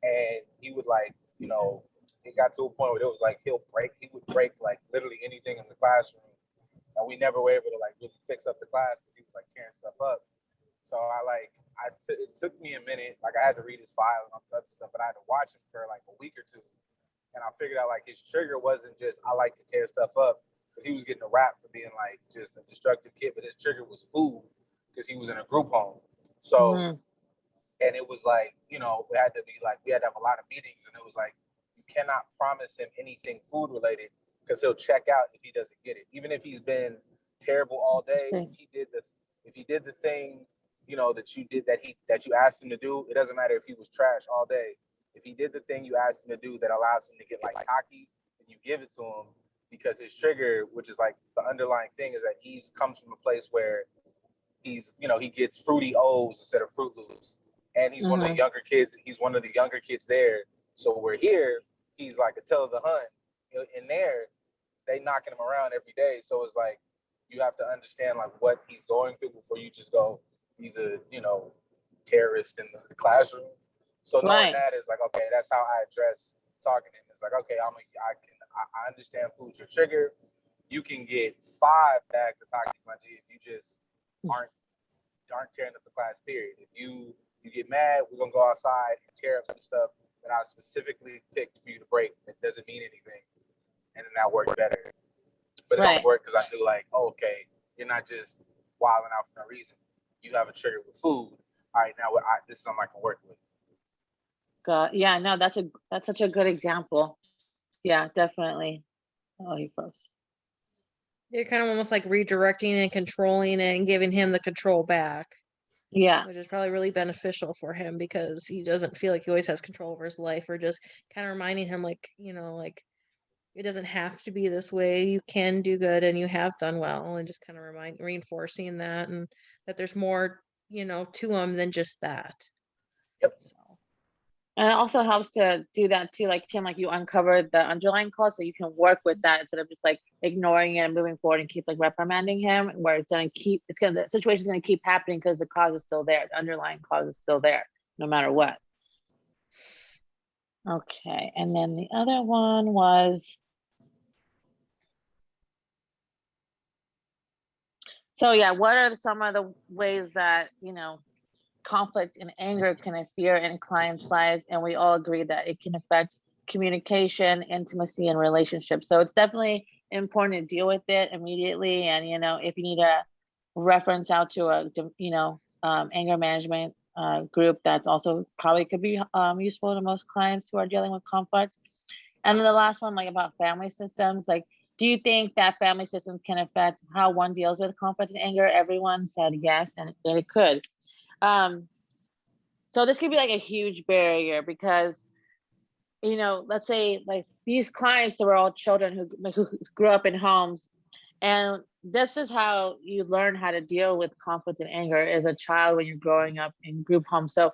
and he would like, it got to a point where it was like he would break like literally anything in the classroom, and we never were able to like really fix up the class because he was like tearing stuff up. So it took me a minute. Like I had to read his file and all this other stuff, but I had to watch him for like a week or two, and I figured out like his trigger wasn't just I like to tear stuff up, because he was getting a rap for being like just a destructive kid, but his trigger was food, because he was in a group home. So, Mhm. and it was like, you know, we had to have a lot of meetings, and it was like, you cannot promise him anything food related because he'll check out if he doesn't get it. Even if he's been terrible all day, Interesting. if he did the thing, you know, that you asked him to do, it doesn't matter if he was trash all day. If he did the thing you asked him to do that allows him to get like Takis, and you give it to him, because his trigger, which is like the underlying thing, is that he's comes from a place where he's, you know, he gets fruity O's instead of Fruit Loops, and he's one of the Mhm. younger kids. He's one of the younger kids there. So we're here. He's like a tail of the hunt. In there, they knocking him around every day. So it's like you have to understand like what he's going through before you just go, he's a, you know, terrorist in the classroom. So knowing Right. that is like, okay, that's how I address talking to him. It's like, okay, I understand food's your trigger. You can get 5 bags of Takis, my G, if you just aren't tearing up the class, period. If you get mad, we're gonna go outside and tear up some stuff that I specifically picked for you to break that doesn't mean anything, and then that worked better. But it Right. don't work because I feel like, oh, okay, you're not just wilding out for no reason. You have a trigger with food. All right, now this is something I can work with. Yeah, no, that's such a good example. Yeah, definitely. Oh, he froze. You're kind of almost like redirecting and controlling it and giving him the control back, Yeah. which is probably really beneficial for him because he doesn't feel like he always has control over his life, or just kind of reminding him, like, you know, like it doesn't have to be this way. You can do good and you have done well, and just kind of reinforcing that, and that there's more, you know, to him than just that. Yep. So. And it also helps to do that too, like Tim, like you uncover the underlying cause, so you can work with that instead of just like ignoring it and moving forward and keep like reprimanding him, where the situation's gonna keep happening because the cause is still there, the underlying cause is still there, no matter what. Okay, and then the other one was, so yeah, what are some of the ways that, you know, conflict and anger can appear in clients' lives? And we all agree that it can affect communication, intimacy, and relationships. So it's definitely important to deal with it immediately. And, you know, if you need a reference out to a, you know, anger management group, that's also probably could be useful to most clients who are dealing with conflict. And then the last one, like about family systems, like, do you think that family systems can affect how one deals with conflict and anger? Everyone said yes, and it could. Um, so this could be like a huge barrier because, you know, let's say like these clients were all children who grew up in homes, and this is how you learn how to deal with conflict and anger as a child when you're growing up in group homes. So,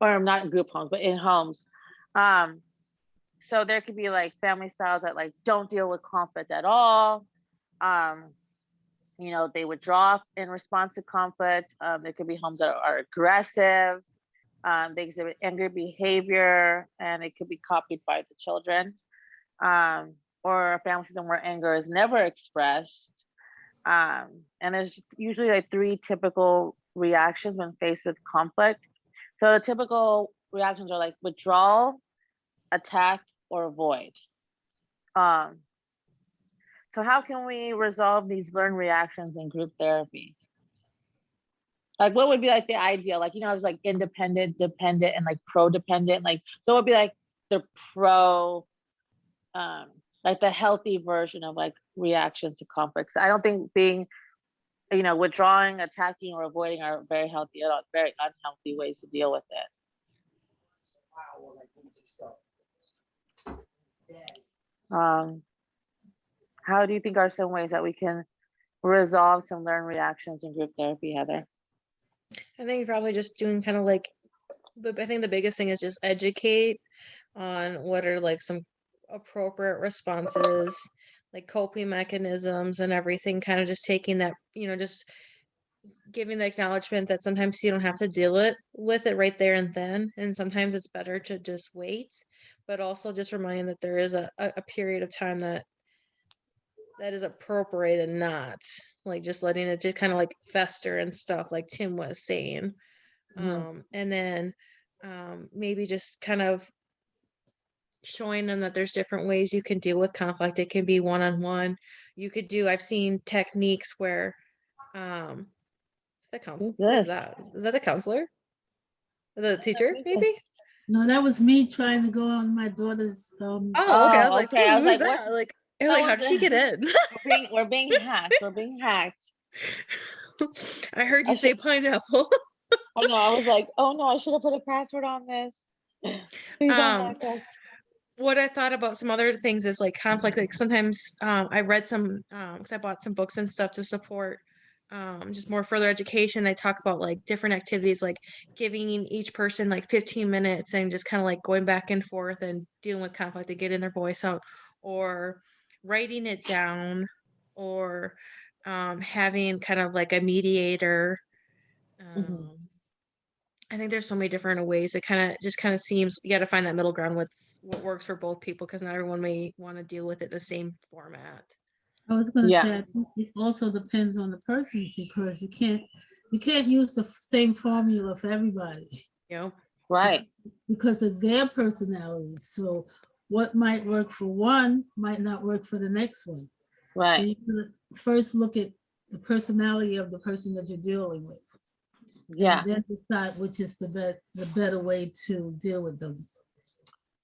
or not in group homes, but in homes. Um, so there could be like family styles that like don't deal with conflict at all. Um, you know, they withdraw in response to conflict. There could be homes that are aggressive. They exhibit angry behavior, and it could be copied by the children. Or a family system where anger is never expressed. And there's usually like 3 typical reactions when faced with conflict. So the typical reactions are like withdrawal, attack, or avoid. Um, so how can we resolve these learned reactions in group therapy? Like, what would be like the ideal? Like, you know, it's like independent, dependent, and like pro-dependent. Like, so it would be like the pro, um, like the healthy version of like reactions to conflicts. I don't think being, you know, withdrawing, attacking, or avoiding are very healthy at all. Very unhealthy ways to deal with it. How do you think are some ways that we can resolve some learned reactions in group therapy, Heather? I think probably just doing kind of like, but I think the biggest thing is just educate on what are like some appropriate responses, like coping mechanisms and everything, kind of just taking that, you know, just giving the acknowledgement that sometimes you don't have to deal with it right there and then, and sometimes it's better to just wait, but also just reminding that there is a period of time that is appropriate, and not like just letting it just kind of like fester and stuff, like Tim was saying. And then maybe just kind of showing them that there's different ways you can deal with conflict. It can be one-on-one. I've seen techniques where The counselor. Who's What is this? that? Is that the counselor? The teacher, maybe? No, that was me trying to go on my daughter's. Oh, okay. I was like, okay. I was who's like, that? what? Like, how did she get in? We're being hacked. We're being hacked. I heard you say pineapple. Oh no, I was like, oh no, I should have put a password on this. Please don't hack us. What I thought about some other things is like conflict. Like sometimes I read some because I bought some books and stuff to support just more further education. They talk about like different activities, like giving each person like 15 minutes and just kind of like going back and forth and dealing with conflict and getting their voice out, or writing it down, or having kind of like a mediator. I think there's so many different ways. It kind of seems you got to find that middle ground. What works for both people, because not everyone may want to deal with it the same format. I was going to say, I think it also depends on the person, because you can't use the same formula for everybody. Yeah. Right. Because of their personality. So what might work for one might not work for the next one. Right. So you first look at the personality of the person that you're dealing with. Yeah. And then decide which is the better way to deal with them.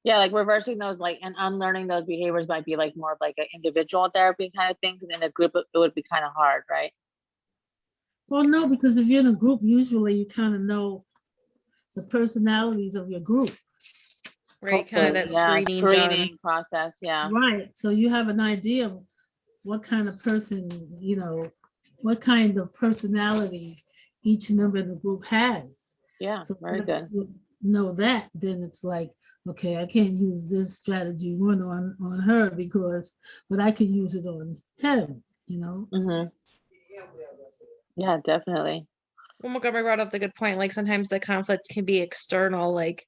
Yeah, like reversing those, like, and unlearning those behaviors might be like more of like an individual therapy kind of thing, because in a group it would be kind of hard, right? Well, no, because if you're in a group, usually you kind of know the personalities of your group. Right, kind of that screening process. Yeah. Right. So you have an idea of what kind of person, what kind of personality each member of the group has. Yeah, so very good. Know that, then it's like, okay, I can't use this strategy one on her but I can use it on him, Mm-hmm. Yeah, definitely. Well, Montgomery brought up the good point. Like sometimes the conflict can be external, like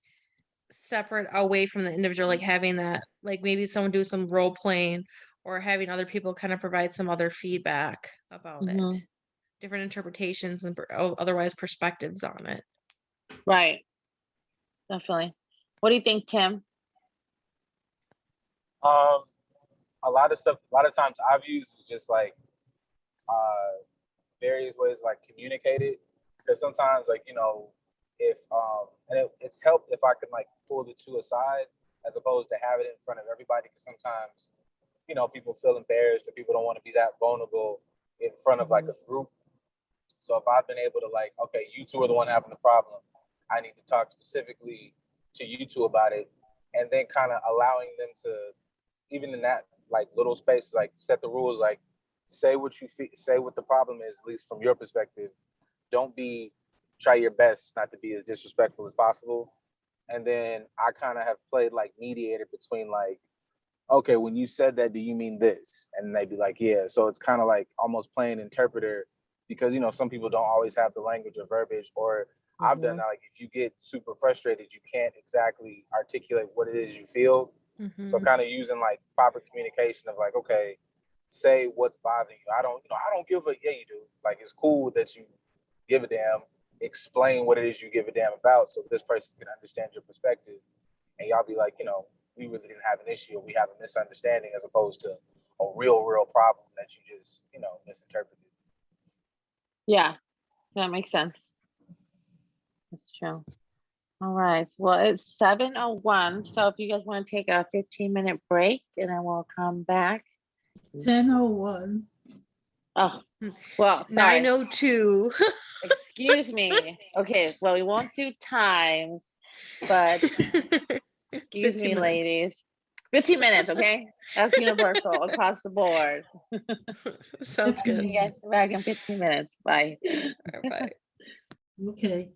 separate away from the individual, like having that, like maybe someone do some role playing, or having other people kind of provide some other feedback about it, different interpretations and otherwise perspectives on it. Right. Definitely. What do you think, Tim? A lot of times I've used just like various ways like communicate it, because sometimes like if and it's helped if I can like pull the two aside as opposed to have it in front of everybody, because sometimes people feel embarrassed or people don't want to be that vulnerable in front of like a group. So if I've been able to like, okay, you two are the one having the problem, I need to talk specifically to you two about it, and then kind of allowing them to, even in that like little space, like set the rules, like say what you feel, say what the problem is, at least from your perspective. Don't try your best not to be as disrespectful as possible. And then I kind of have played like mediator between like, okay, when you said that, do you mean this? And they'd be like, yeah. So it's kind of like almost playing interpreter, because some people don't always have the language or verbiage, or I've done that. Like if you get super frustrated, you can't exactly articulate what it is you feel. So kind of using like proper communication of like, okay, say what's bothering you. I don't give a, yeah, you do. Like it's cool that you give a damn. Explain what it is you give a damn about, so this person can understand your perspective, and y'all be like, we really didn't have an issue, or we have a misunderstanding, as opposed to a real problem that you just misinterpreted. Yeah, that makes sense. That's true. All right. Well, it's 7:01. So if you guys want to take a 15-minute break, and then we'll come back. 10:01. Oh, well, sorry. 9:02. Excuse me. Okay. Well, we won't do times, but excuse me, ladies. 15 minutes. Okay. That's universal across the board. Sounds good. See you guys back in 15 minutes. Bye. Bye. Okay.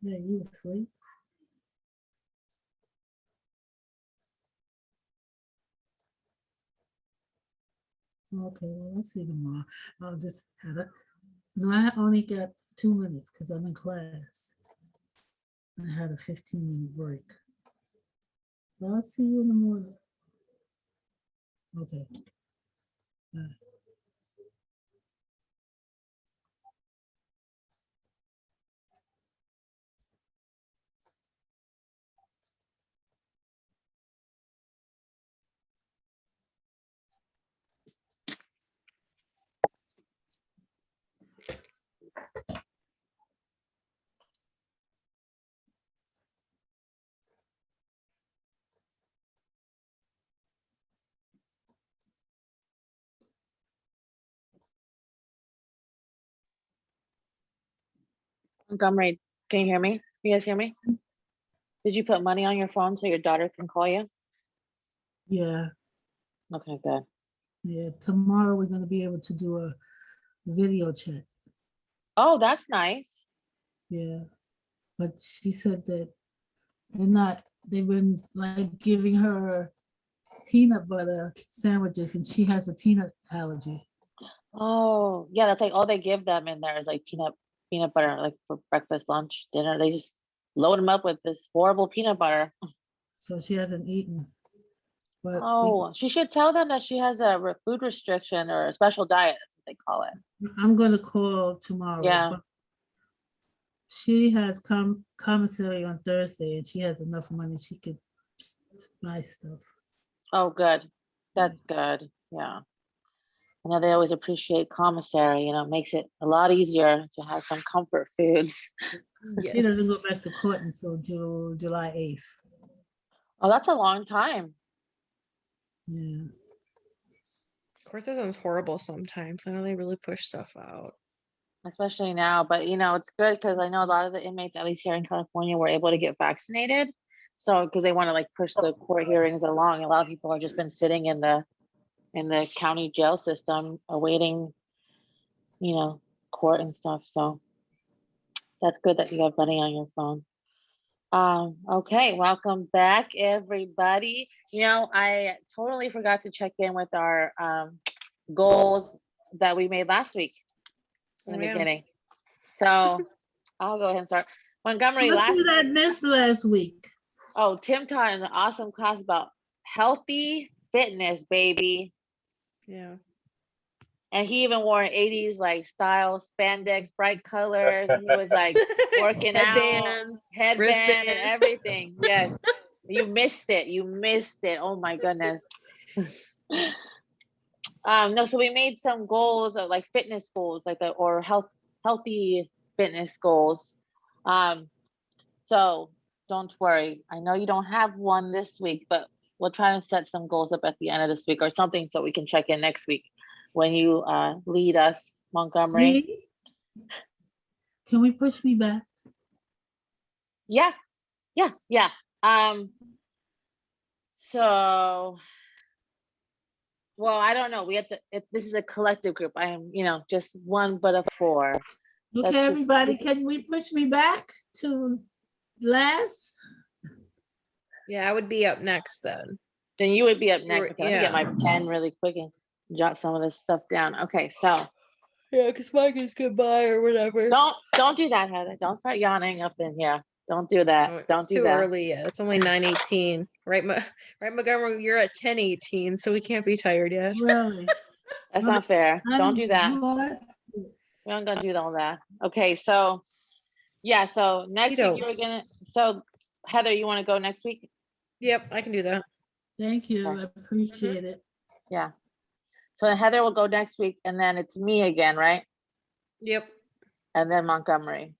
Yeah, you asleep? Okay, well, we'll see tomorrow. I'll just have a, no, I only got 2 minutes because I'm in class. I had a 15-minute break. So I'll see you in the morning. Okay. Bye. Montgomery, can you hear me? You guys hear me? Did you put money on your phone so your daughter can call you? Yeah, Okay, good. yeah. Tomorrow we're gonna be able to do a video chat. Oh, that's nice. Yeah. But she said that they've been like giving her peanut butter sandwiches and she has a peanut allergy. Oh, yeah, that's like all they give them in there is like peanut butter, like for breakfast, lunch, dinner. They just load them up with this horrible peanut butter. So she hasn't eaten. But Oh, she should tell them that she has a food restriction or a special diet, that's what they call it. I'm gonna call tomorrow. Yeah. But she has commissary on Thursday and she has enough money she could buy stuff. Oh, good. That's good. Yeah. I know they always appreciate commissary, makes it a lot easier to have some comfort foods. She doesn't go Yes. back to court until July 8th. Oh, that's a long time. Yeah. Of course, that sounds horrible sometimes. I know they really push stuff out. Especially now, but it's good because I know a lot of the inmates, at least here in California, were able to get vaccinated. So, because they want to like push the court hearings along, a lot of people have just been sitting in the county jail system awaiting, court and stuff. So that's good that you have money on your phone. Okay, welcome back, everybody. I totally forgot to check in with our goals that we made last week in the Oh, yeah. beginning. So I'll go ahead and start. Montgomery, What did I miss last week? Tim taught an awesome class about healthy fitness, baby. Yeah. And he even wore an 80s like style spandex, bright colors. And he was like working out, Headbands, headband and wristbands. everything. Yes. You missed it. You missed it. Oh my goodness. No, so we made some goals of like fitness goals, like or healthy fitness goals. So don't worry. I know you don't have one this week, but we'll try and set some goals up at the end of this week or something so we can check in next week when you lead us, Montgomery. Me? Can we push me back? Yeah. So, well, I don't know. We have to. This is a collective group. I am, just one but a four. Okay, everybody, can we push me back to last? Yeah, I would be up next then. Then you would be up next. Okay, let me get Yeah. my pen really quick and jot some of this stuff down. Okay, so Yeah, because Mike is goodbye or whatever. don't do that, Heather. Don't start yawning up in here. Don't do that. Oh, Don't it's do too that. early yet. It's only 9:18. Right, right, Montgomery, you're at 10:18, so we can't be tired yet. Really? That's Well, not fair. Don't do that. you are- We aren't gonna do all that. Okay, so yeah, so next week you were gonna. So Heather, you want to go next week? Yep, I can do that. Thank you. Okay. I appreciate it. Yeah. So Heather will go next week, and then it's me again, right? Yep. And then Montgomery,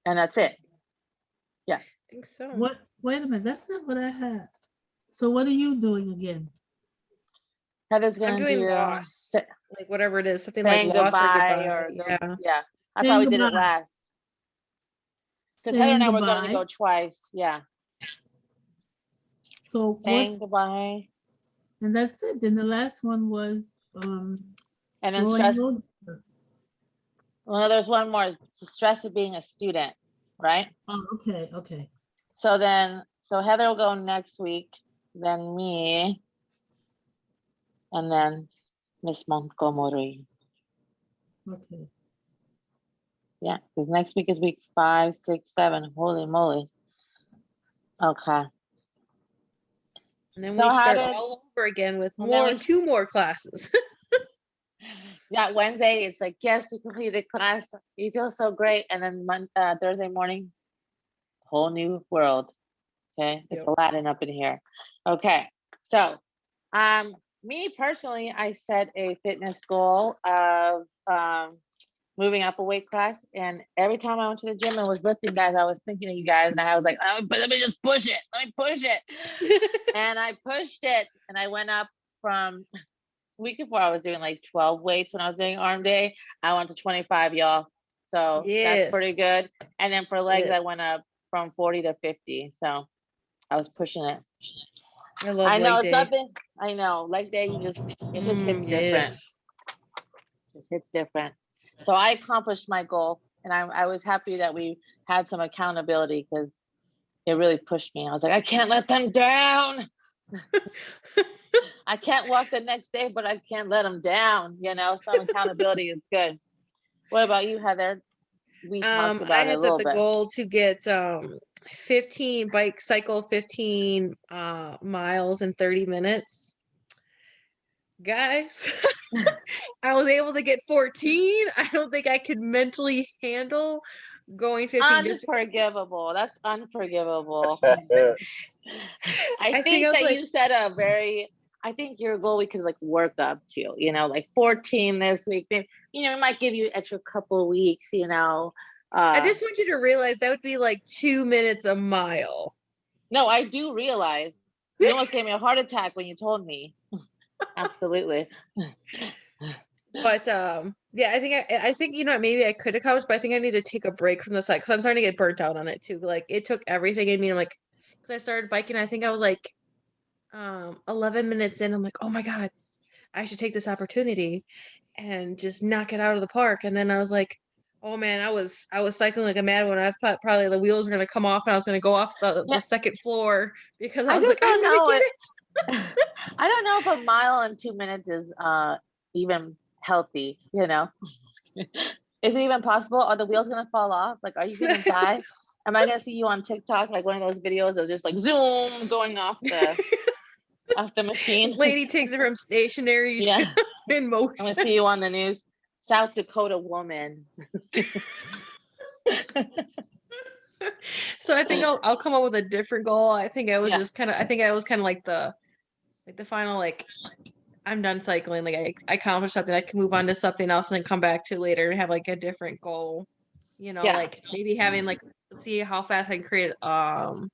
and that's it. Yeah. I think so. What? Wait a minute. That's not what I had. So what are you doing again? Heather's gonna I'm doing do loss, like whatever it is, something like saying loss or goodbye goodbye. or Yeah. yeah. That's Saying how we did it goodbye. last. Because Heather Saying and I were going to goodbye. go twice. Yeah. So Saying what? goodbye. And that's it. Then the last one was And then growing stress. older. Well, there's one more. Stress of being a student, right? Oh, okay, okay. So Heather will go next week, then me, and then Miss Montgomery. Okay. Yeah, because next week is week 5, 6, 7. Holy moly. Okay. And then So we how start did- all over again with And then more, we- 2 more classes. Yeah, Wednesday, it's like, yes, you completed class. You feel so great. And then Thursday morning, whole new world. Okay, it's Yep. Aladdin up in here. Okay, so me personally, I set a fitness goal of moving up a weight class, and every time I went to the gym and was lifting, guys, I was thinking of you guys, and I was like, oh, but let me just push it. Let me push it. And I pushed it, and I went up from week before I was doing like 12 weights when I was doing arm day. I went to 25, y'all. So that's pretty Yes. good. And then for legs, Good. I went up from 40 to 50. So I was pushing it. I love I know leg it's day. nothing. I know leg day, it just hits different. Yes. Just hits different. So I accomplished my goal, and I was happy that we had some accountability because it really pushed me. I was like, I can't let them down. I can't walk the next day, but I can't let them down. You know, some accountability is good. What about you, Heather? We talked I about it a had set little the bit. goal to get 15 miles in 30 minutes. Guys, I was able to get 14. I don't think I could mentally handle going 15 just because Unforgivable. That's unforgivable. I I think think I was that like, you set a very, I think your goal we could like work up to, you know, like 14 this week. Maybe, you know, we might give you extra couple of weeks, you know. I just want you to realize that would be like 2 minutes a mile. No, I do realize. You almost gave me a heart attack when you told me. Absolutely. But yeah, I think you know what, maybe I could accomplish, but I think I need to take a break from the site because I'm starting to get burnt out on it too. Like it took everything in me. I'm like, because I started biking, I think I was like 11 minutes in. I'm like, oh my god, I should take this opportunity and just knock it out of the park. And then I was like, oh man, I was cycling like a mad one. I thought probably the wheels were gonna come off and I was gonna go off the second floor because I was like, I'm gonna get it. I don't know if a mile in 2 minutes is even healthy, you know. Is it even possible? Are the wheels gonna fall off? Like, are you gonna die? Am I gonna see you on TikTok, like one of those videos of just like zoom going off the machine? Lady takes it from stationary Yeah. to in motion. I'm gonna see you on the news. South Dakota woman. So I think I'll come up with a different goal. I think I was Yeah. just kind of, I think I was kind of like the final, like, I'm done cycling. Like I accomplished something. I can move on to something else and then come back to later and have like a different goal. You know, Yeah. like maybe having like, see how fast I can create,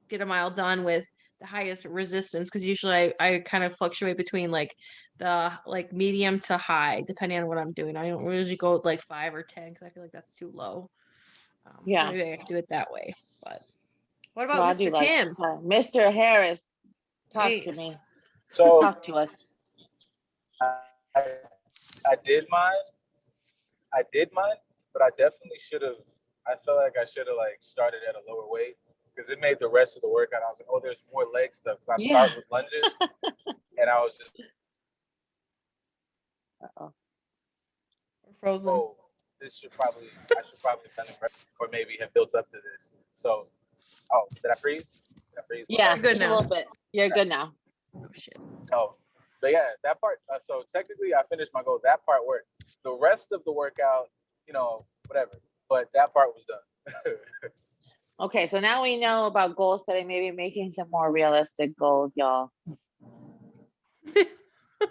get a mile done with the highest resistance. Cause usually I kind of fluctuate between like the like medium to high, depending on what I'm doing. I don't usually go with like 5 or 10 because I feel like that's too low. Yeah. So maybe I can do it that way. But what about No, I do Mr. like Tim? Mr. Harris, talk to Yes. me. So Talk to us. I did mine. But I definitely should have. I felt like I should have like started at a lower weight because it made the rest of the workout. I was like, oh, there's more leg stuff. Because I Yeah. start with lunges, and I was just, Uh-oh. We're frozen. oh, I should probably have done it rest, or maybe have built up to this. So, oh, did I freeze? Yeah, You're good just a now. little bit. You're good now. Oh shit. Oh, but yeah, that part. So technically, I finished my goal. That part worked. The rest of the workout, whatever. But that part was done. Okay, so now we know about goal setting, maybe making some more realistic goals, y'all.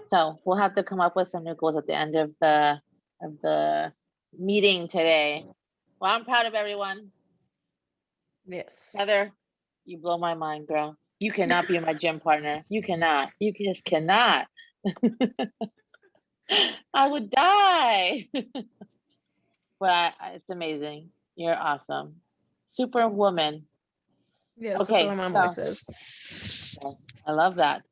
So we'll have to come up with some new goals at the end of the meeting today. Well, I'm proud of everyone. Yes. Heather, you blow my mind, girl. You cannot be my gym partner. You cannot. You just cannot. I would die. But it's amazing. You're awesome. Superwoman. Yes, Okay, that's what my mom always so- says. I love that.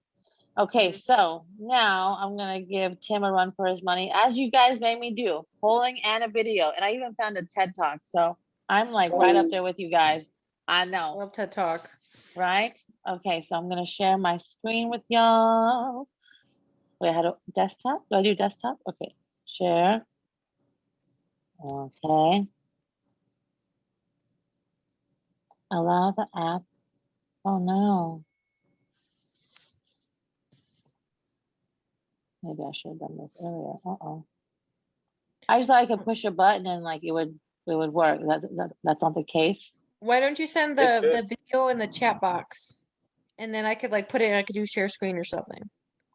Okay, so now I'm gonna give Tim a run for his money, as you guys made me do, polling and a video, and I even found a TED Talk. So I'm like right up there with you guys. I I know, love TED Talk. right? Okay, so I'm gonna share my screen with y'all. Wait, how do desktop? Do I do desktop? Okay, share. Okay. Allow the app. Oh no. Maybe I should have done this earlier. Uh-oh. I just thought I could push a button and like it would work. That's not the case. Why don't you send It the should. video in the chat box, and then I could like put it. I could do share screen or something.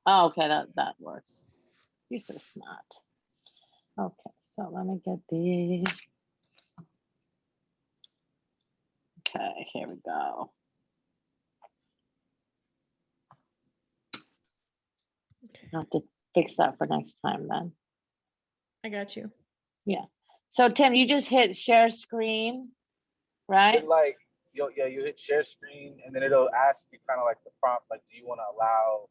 Oh, okay, that works. You're so smart. Okay, so let me get the. Okay, here we go. Okay. I'll have to fix that for next time then. I got you. So Tim, you just hit share screen, right? It like you hit share screen, and then it'll ask you kind of like the prompt, like, do you want to allow,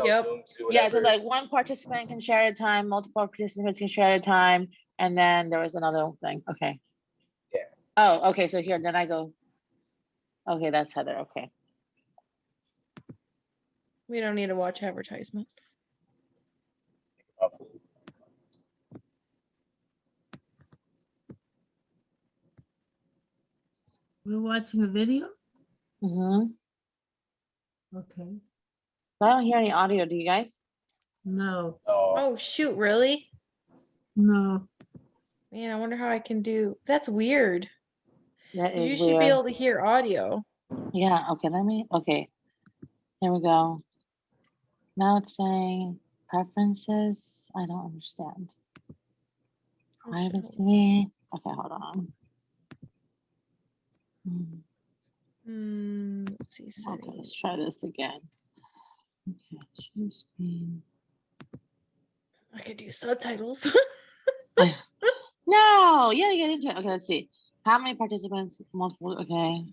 Yep. Zoom to do whatever? Yeah, so it's like one participant can share at a time, multiple participants can share at a time, and then there was another thing. Okay. Yeah. Oh, okay. So here, then I go. Okay, that's Heather. Okay. We don't need to watch advertisement. Oh, food. We're watching a video? Mm-hmm. Okay. I don't hear any audio. Do you guys? No, No. Oh shoot! Really? no. Man, I wonder how I can do. That's weird. That 'Cause is you should be weird. able to hear audio. Yeah. Okay. Okay. Here we go. Now it's saying preferences. I don't understand. Oh, shit, hold on. Privacy. Okay, hold on. Let's see. Okay, let's Settings. try this again. Okay, choose screen. I could do subtitles. No, yeah, get into it. Okay, let's see. How many participants? Multiple. Okay.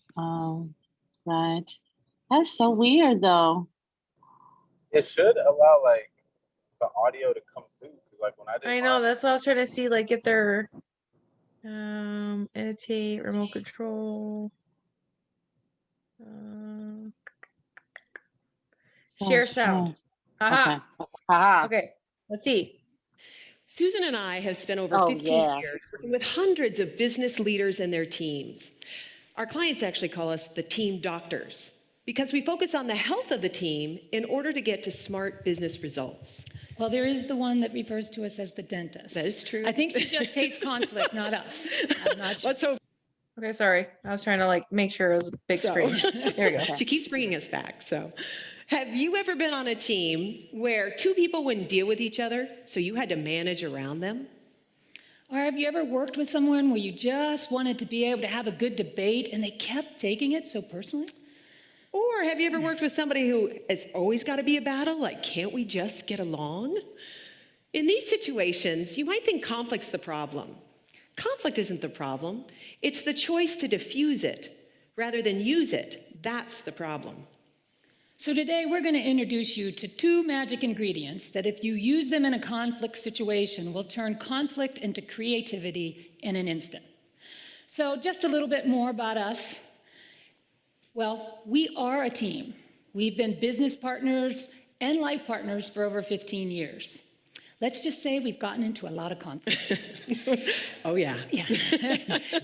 Right. That's so weird, though. It should allow like the audio to come through, because like when I did I know. mine, That's what I was trying to see. Like if they're annotate, remote control. Share sound. Haha. Okay. Haha. Okay. Let's see. Susan and I have spent over Oh, 15 yeah. years working with hundreds of business leaders and their teams. Our clients actually call us the team doctors because we focus on the health of the team in order to get to smart business results. Well, there is the one that refers to us as the dentist. That is true. I think she just hates conflict, not us. I'm not sure. Let's hope Okay, sorry. I was trying to like make sure it was a big so. screen. There you go. She keeps bringing us back. So, have you ever been on a team where two people wouldn't deal with each other, so you had to manage around them? Or have you ever worked with someone where you just wanted to be able to have a good debate and they kept taking it so personally? Or have you ever worked with somebody who has always got to be a battle? Like, can't we just get along? In these situations, you might think conflict's the problem. Conflict isn't the problem. It's the choice to diffuse it rather than use it. That's the problem. So today we're going to introduce you to two magic ingredients that if you use them in a conflict situation will turn conflict into creativity in an instant. So just a little bit more about us. Well, we are a team. We've been business partners and life partners for over 15 years. Let's just say we've gotten into a lot of conflict. Oh, yeah.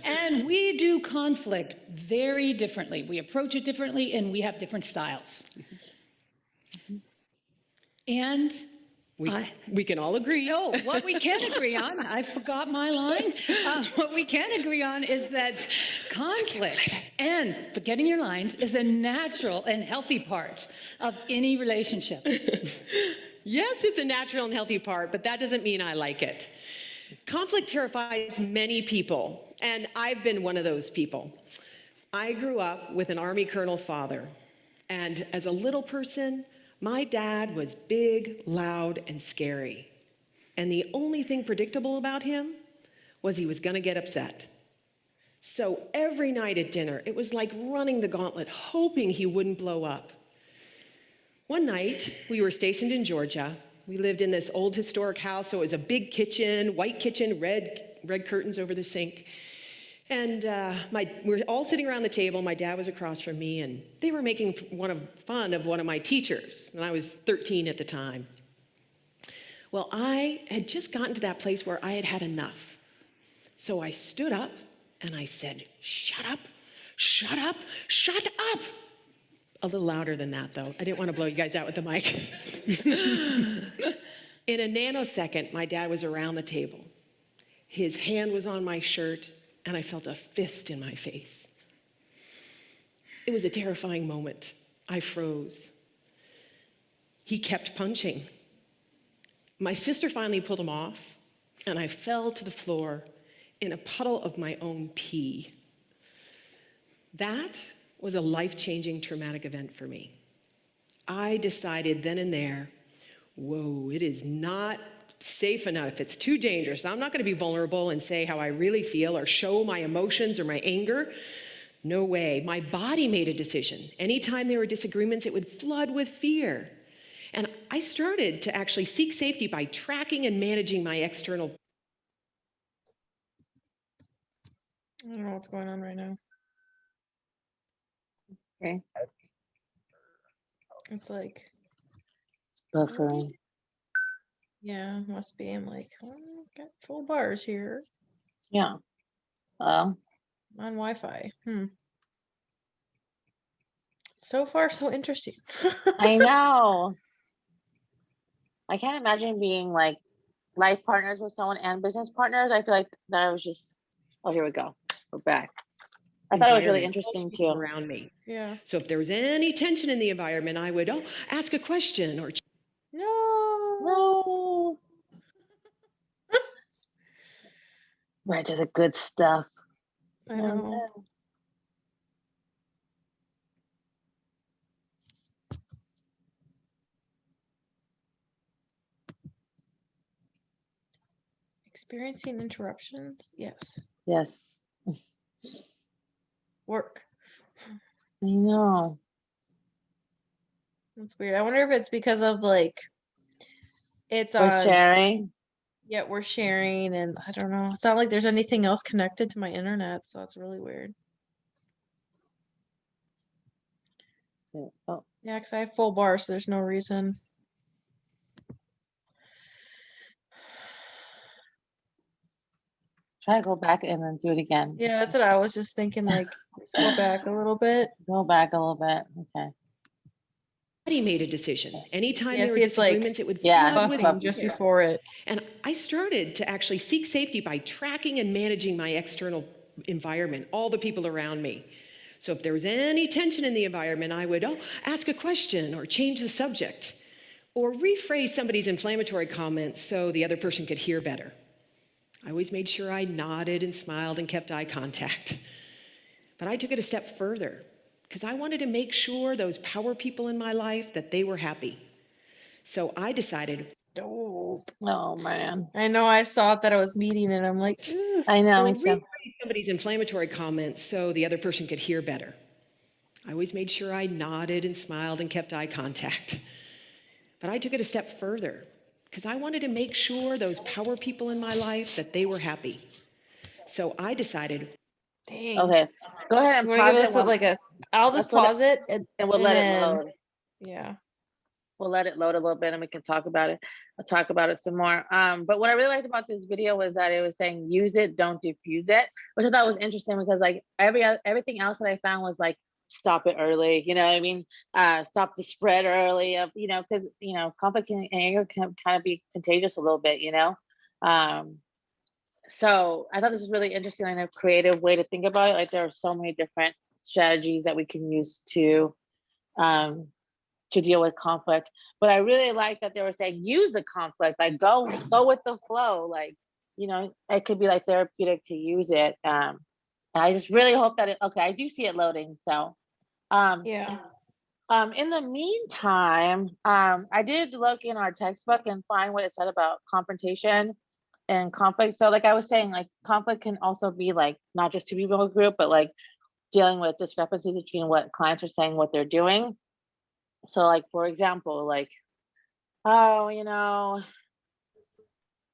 And we do conflict very differently. We approach it differently, and we have different styles. And We can all agree. no, what we can agree on, I forgot my line. What we can agree on is that conflict and forgetting your lines is a natural and healthy part of any relationship. Yes, it's a natural and healthy part, but that doesn't mean I like it. Conflict terrifies many people, and I've been one of those people. I grew up with an Army colonel father, and as a little person, my dad was big, loud, and scary. And the only thing predictable about him was he was going to get upset. So every night at dinner, it was like running the gauntlet, hoping he wouldn't blow up. One night, we were stationed in Georgia. We lived in this old historic house, so it was a big kitchen, white kitchen, red curtains over the sink. And we were all sitting around the table. My dad was across from me, and they were making fun of one of my teachers, and I was 13 at the time. Well, I had just gotten to that place where I had had enough. So I stood up, and I said, "Shut up, shut up, shut up." A little louder than that, though. I didn't want to blow you guys out with the mic. In a nanosecond, my dad was around the table. His hand was on my shirt, and I felt a fist in my face. It was a terrifying moment. I froze. He kept punching. My sister finally pulled him off, and I fell to the floor in a puddle of my own pee. That was a life-changing traumatic event for me. I decided then and there, whoa, it is not safe enough. It's too dangerous. I'm not going to be vulnerable and say how I really feel or show my emotions or my anger. No way. My body made a decision. Anytime there were disagreements, it would flood with fear. And I started to actually seek safety by tracking and managing my external. I don't know what's going on right now. Okay. It's like, Buffering. yeah, must be. I'm like, oh, got full bars here Yeah. Well, on Wi-Fi. So far, so interesting. I know. I can't imagine being like life partners with someone and business partners. I feel like that was just, oh, here we go. We're back. I thought it was really Environment, interesting people too. around me. Yeah. So if there was any tension in the environment, I would ask a question or No. No. Right to the good stuff. I know. Experiencing interruptions? Yes. Yes. Work. I know. That's weird. I wonder if it's because of like it's We're on. sharing. Yeah, we're sharing, and I don't know. It's not like there's anything else connected to my internet, so it's really weird. Oh, Yeah, because I have full bar, so there's no reason. try to go back and then do it again. Yeah, that's what I was just thinking. Like, let's go back a little bit. Go back a little bit. Okay. He made a decision. Anytime Yeah, there were see, it's like disagreements, it would Yeah, flood with Buffing just fear. before it. And I started to actually seek safety by tracking and managing my external environment, all the people around me. So if there was any tension in the environment, I would ask a question or change the subject or rephrase somebody's inflammatory comments so the other person could hear better. I always made sure I nodded and smiled and kept eye contact. But I took it a step further because I wanted to make sure those power people in my life that they were happy. So I decided, Dope. Oh man. I know I saw it that I was meeting, and I'm like, "Ugh." I know. or Me too. rephrase somebody's inflammatory comments so the other person could hear better. I always made sure I nodded and smiled and kept eye contact. But I took it a step further because I wanted to make sure those power people in my life that they were happy. So I decided, Dang. Okay, go ahead You and want to give pause us it. like a? I'll just let's let it- pause it and we'll let it then load. yeah. We'll let it load a little bit and we can talk about it. I'll talk about it some more. But what I really liked about this video was that it was saying use it, don't diffuse it, which I thought was interesting because like everything else that I found was like stop it early, you know what I mean? Stop the spread early of, you know, because you know, conflict and anger can kind of be contagious a little bit, you know. So I thought this was really interesting and a creative way to think about it. Like there are so many different strategies that we can use um to deal with conflict. But I really like that they were saying use the conflict, like go with the flow. Like, you know, it could be like therapeutic to use it. And I just really hope that okay, I do see it loading. So Yeah. in the meantime, I did look in our textbook and find what it said about confrontation and conflict. So like I was saying, like conflict can also be like not just two people in a group, but like dealing with discrepancies between what clients are saying, what they're doing. So like, for example, like, oh, you know,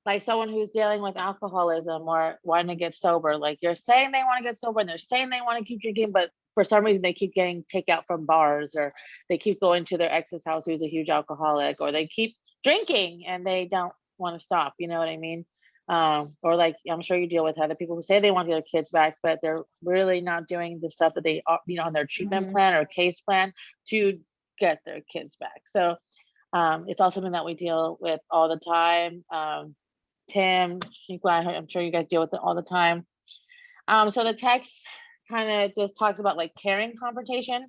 like someone who's dealing with alcoholism or wanting to get sober, like you're saying they want to get sober and they're saying they want to keep drinking, but for some reason they keep getting takeout from bars or they keep going to their ex's house who's a huge alcoholic, or they keep drinking and they don't want to stop, you know what I mean? Or like I'm sure you deal with other people who say they want their kids back, but they're really not doing the stuff that they are, you know, on their treatment plan or case plan to get their kids back. So it's also something that we deal with all the time. Tim, Shanikqua, I'm sure you guys deal with it all the time. So the text kind of just talks about like caring confrontation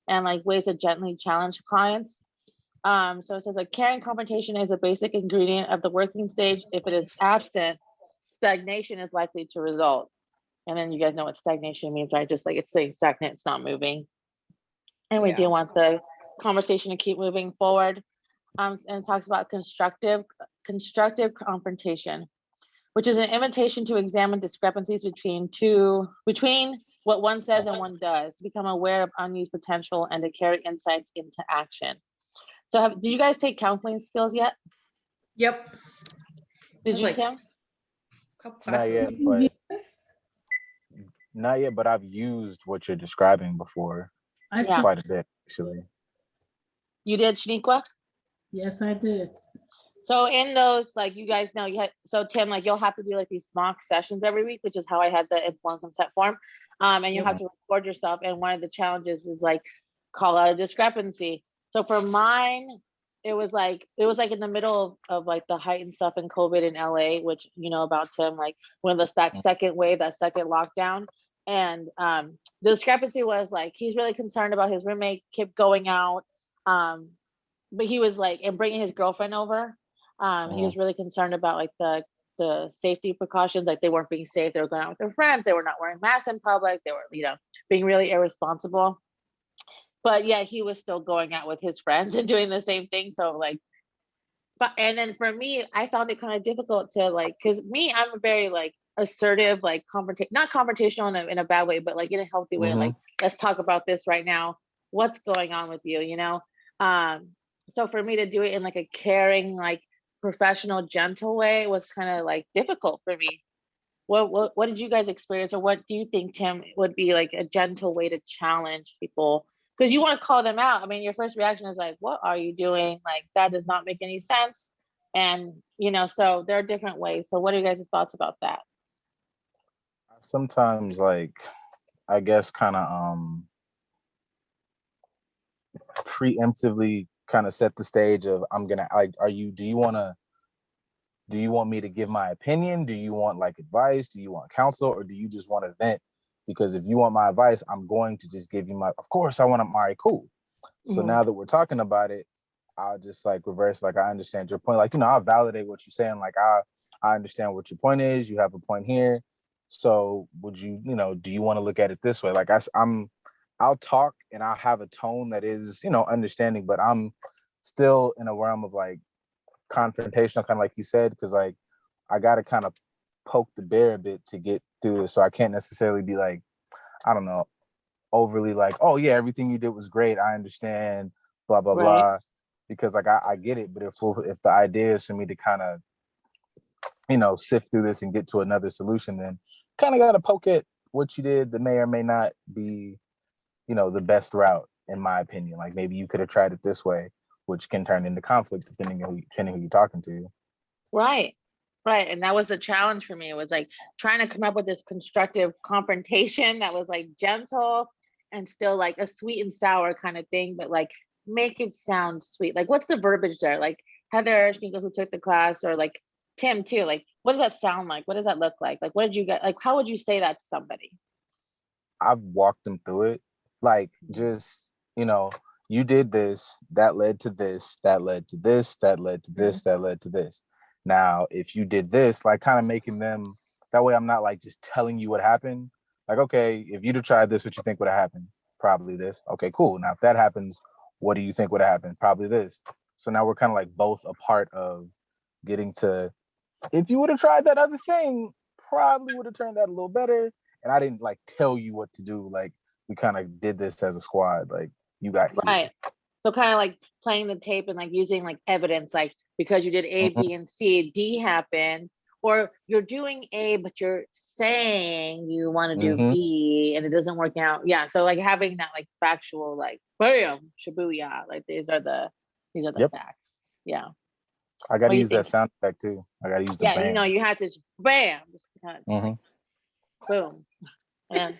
and like ways to gently challenge clients. So it says like caring confrontation is a basic ingredient of the working stage. If it is absent, stagnation is likely to result. And then you guys know what stagnation means, right? Just like it's staying stagnant, it's not moving. And we do want the conversation to keep moving forward. And it talks about constructive confrontation, which is an invitation to examine discrepancies between what one says and one does, to become aware of unused potential and to carry insights into action. So did you guys take counseling skills yet? Yep. Did you, like Tim? couple Not classes. yet, but Yes, I've used what you're describing before I Yeah. took, quite a bit, actually. You did, Shanikqua? yes, I did. So in those, like you guys know, so Tim, like you'll have to do like these mock sessions every week, which is how I had the informed consent form. And you have to record yourself. And one of the challenges is like call out a discrepancy. So for mine, it was like in the middle of like the heightened stuff in COVID in LA, which you know about, Tim, like when that second wave, that second lockdown. And the discrepancy was like he's really concerned about his roommate kept going out. But he was like, and bringing his girlfriend over. He was really concerned about like the safety precautions, like they weren't being safe. They were going out with their friends. They were not wearing masks in public. They were, you know, being really irresponsible. But yeah, he was still going out with his friends and doing the same thing. So like, but and then for me, I found it kind of difficult to like, because me, I'm a very like assertive, like not confrontational in a bad way, but like in a healthy way. Like, let's talk about this right now. What's going on with you? You know. So for me to do it in like a caring, like professional, gentle way was kind of like difficult for me. What did you guys experience, or what do you think, Tim, would be like a gentle way to challenge people? Because you want to call them out. I mean, your first reaction is like, "What are you doing? Like that does not make any sense." And you know, so there are different ways. So what are you guys' thoughts about that? Sometimes, like, I guess kind of preemptively kind of set the stage of I'm gonna like, do you want me to give my opinion? Do you want like advice? Do you want counsel? Or do you just want to vent? Because if you want my advice, I'm going to just give you of course I want to, all right, cool. So now that we're talking about it, I'll just like reverse, like, I understand your point. Like, you know, I'll validate what you're saying. Like, I understand what your point is. You have a point here. So would you, do you want to look at it this way? Like I'll talk and I'll have a tone that is, understanding, but I'm still in a realm of like confrontational, kind of like you said, because like I got to kind of poke the bear a bit to get through this. So I can't necessarily be like, I don't know, overly like, oh yeah, everything you did was great, I understand, blah blah blah, because like I get it. But if the idea is for me to kind of sift through this and get to another solution, then kind of got to poke it what you did that may or may not be, the best route, in my opinion. Like maybe you could have tried it this way, which can turn into conflict depending on who you're talking to. Right. Right. And that was a challenge for me. It was like trying to come up with this constructive confrontation that was like gentle and still like a sweet and sour kind of thing, but like make it sound sweet. Like what's the verbiage there? Like Heather, Shanikqua, who took the class, or like Tim too. Like what does that sound like? What does that look like? Like what did you get? Like how would you say that to somebody? I've walked them through it. Like just, you did this, that led to this, that led to this, that led to this, that led to this. Now, if you did this, like kind of making them, that way I'm not like just telling you what happened. Like, okay, if you'd have tried this, what you think would have happened? Probably this. Okay, cool. Now, if that happens, what do you think would have happened? Probably this. So now we're kind of like both a part of getting to, if you would have tried that other thing, probably would have turned out a little better. And I didn't like tell you what to do. Like we kind of did this as a squad. Like you got here. Right. So kind of like playing the tape and like using like evidence, like because you did A, B, and C, D happened, or you're doing A, but you're saying you want to do B and it doesn't work out. Yeah. So like having that like factual, like, bam, shabuya, like these are the facts. Yeah. I got What to do you use that think? sound effect too. I got to use the Yeah, bam. you have to just bam, just kind of boom, and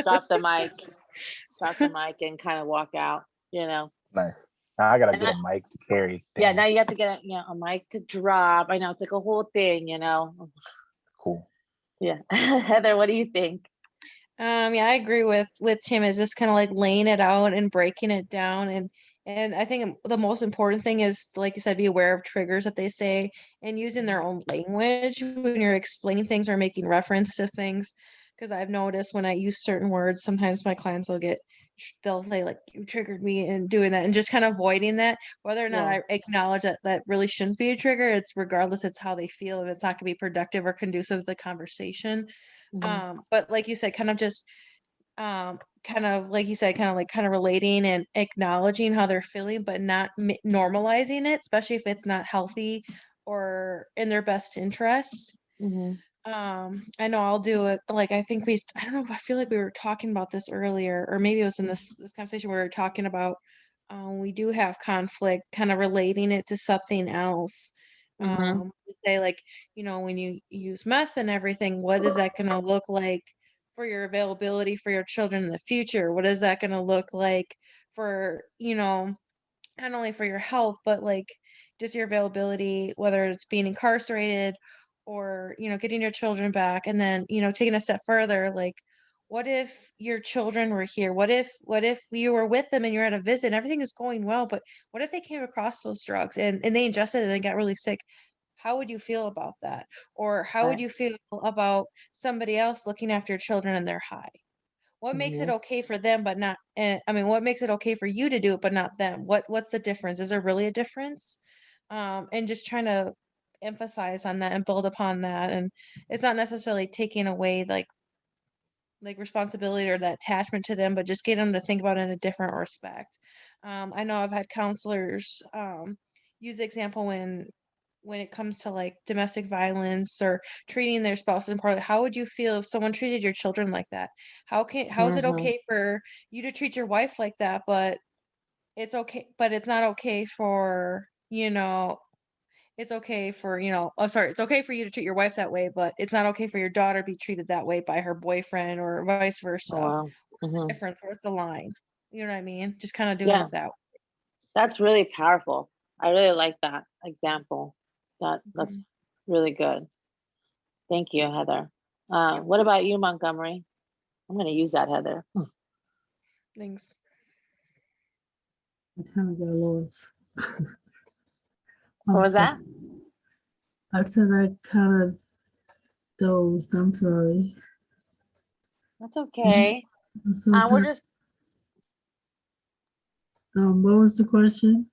drop the mic and kind of walk out, Nice. Now I got to And get a mic to carry. yeah, Damn. now you have to get a mic to drop. I know it's like a whole thing, Cool. Yeah. Heather, what do you think? Yeah, I agree with Tim. Is just kind of like laying it out and breaking it down, and I think the most important thing is, like you said, be aware of triggers that they say and using their own language when you're explaining things or making reference to things. Because I've noticed when I use certain words, sometimes my clients they'll say like you triggered me and doing that, and just kind of avoiding that. Whether or not Yeah. I acknowledge that really shouldn't be a trigger, it's regardless, it's how they feel, and it's not going to be productive or conducive to the conversation. But like you said, kind of just kind of like you said, kind of relating and acknowledging how they're feeling, but not normalizing it, especially if it's not healthy or in their best interest. I know I'll do it. Like I don't know if I feel like we were talking about this earlier, or maybe it was in this conversation where we were talking about we do have conflict, kind of relating it to something else. Say like, when you use meth and everything, what is that going to look like for your availability for your children in the future? What is that going to look like for, not only for your health, but like just your availability, whether it's being incarcerated or, getting your children back. And then, taking a step further, like, what if your children were here? What if you were with them and you're at a visit and everything is going well, but what if they came across those drugs and they ingested it and they got really sick? How would you feel about that? Or how would you feel about somebody else looking after your children and they're high? What makes it okay for them but not, what makes it okay for you to do it but not them? What's the difference? Is there really a difference? And just trying to emphasize on that and build upon that. And it's not necessarily taking away like responsibility or that attachment to them, but just get them to think about it in a different respect. I know I've had counselors use the example when it comes to like domestic violence or treating their spouse in part. How would you feel if someone treated your children like that? How is it okay for you to treat your wife like that, but it's not okay for, it's okay for, oh, sorry, it's okay for you to treat your wife that way, but it's not okay for your daughter to be treated that way by her boyfriend or vice Oh, versa. wow. What's the difference? Where's the line? You know what I mean? Just kind of doing Yeah, it that that's really powerful. I really like that example. That's way. really good. Thank you, Heather. What about you, Montgomery? I'm going to use that, Heather. Thanks. I kind of got lost. What I'm was that? sorry. I said I kind of dozed. I'm sorry. That's okay. We're Sometimes, just what was the question?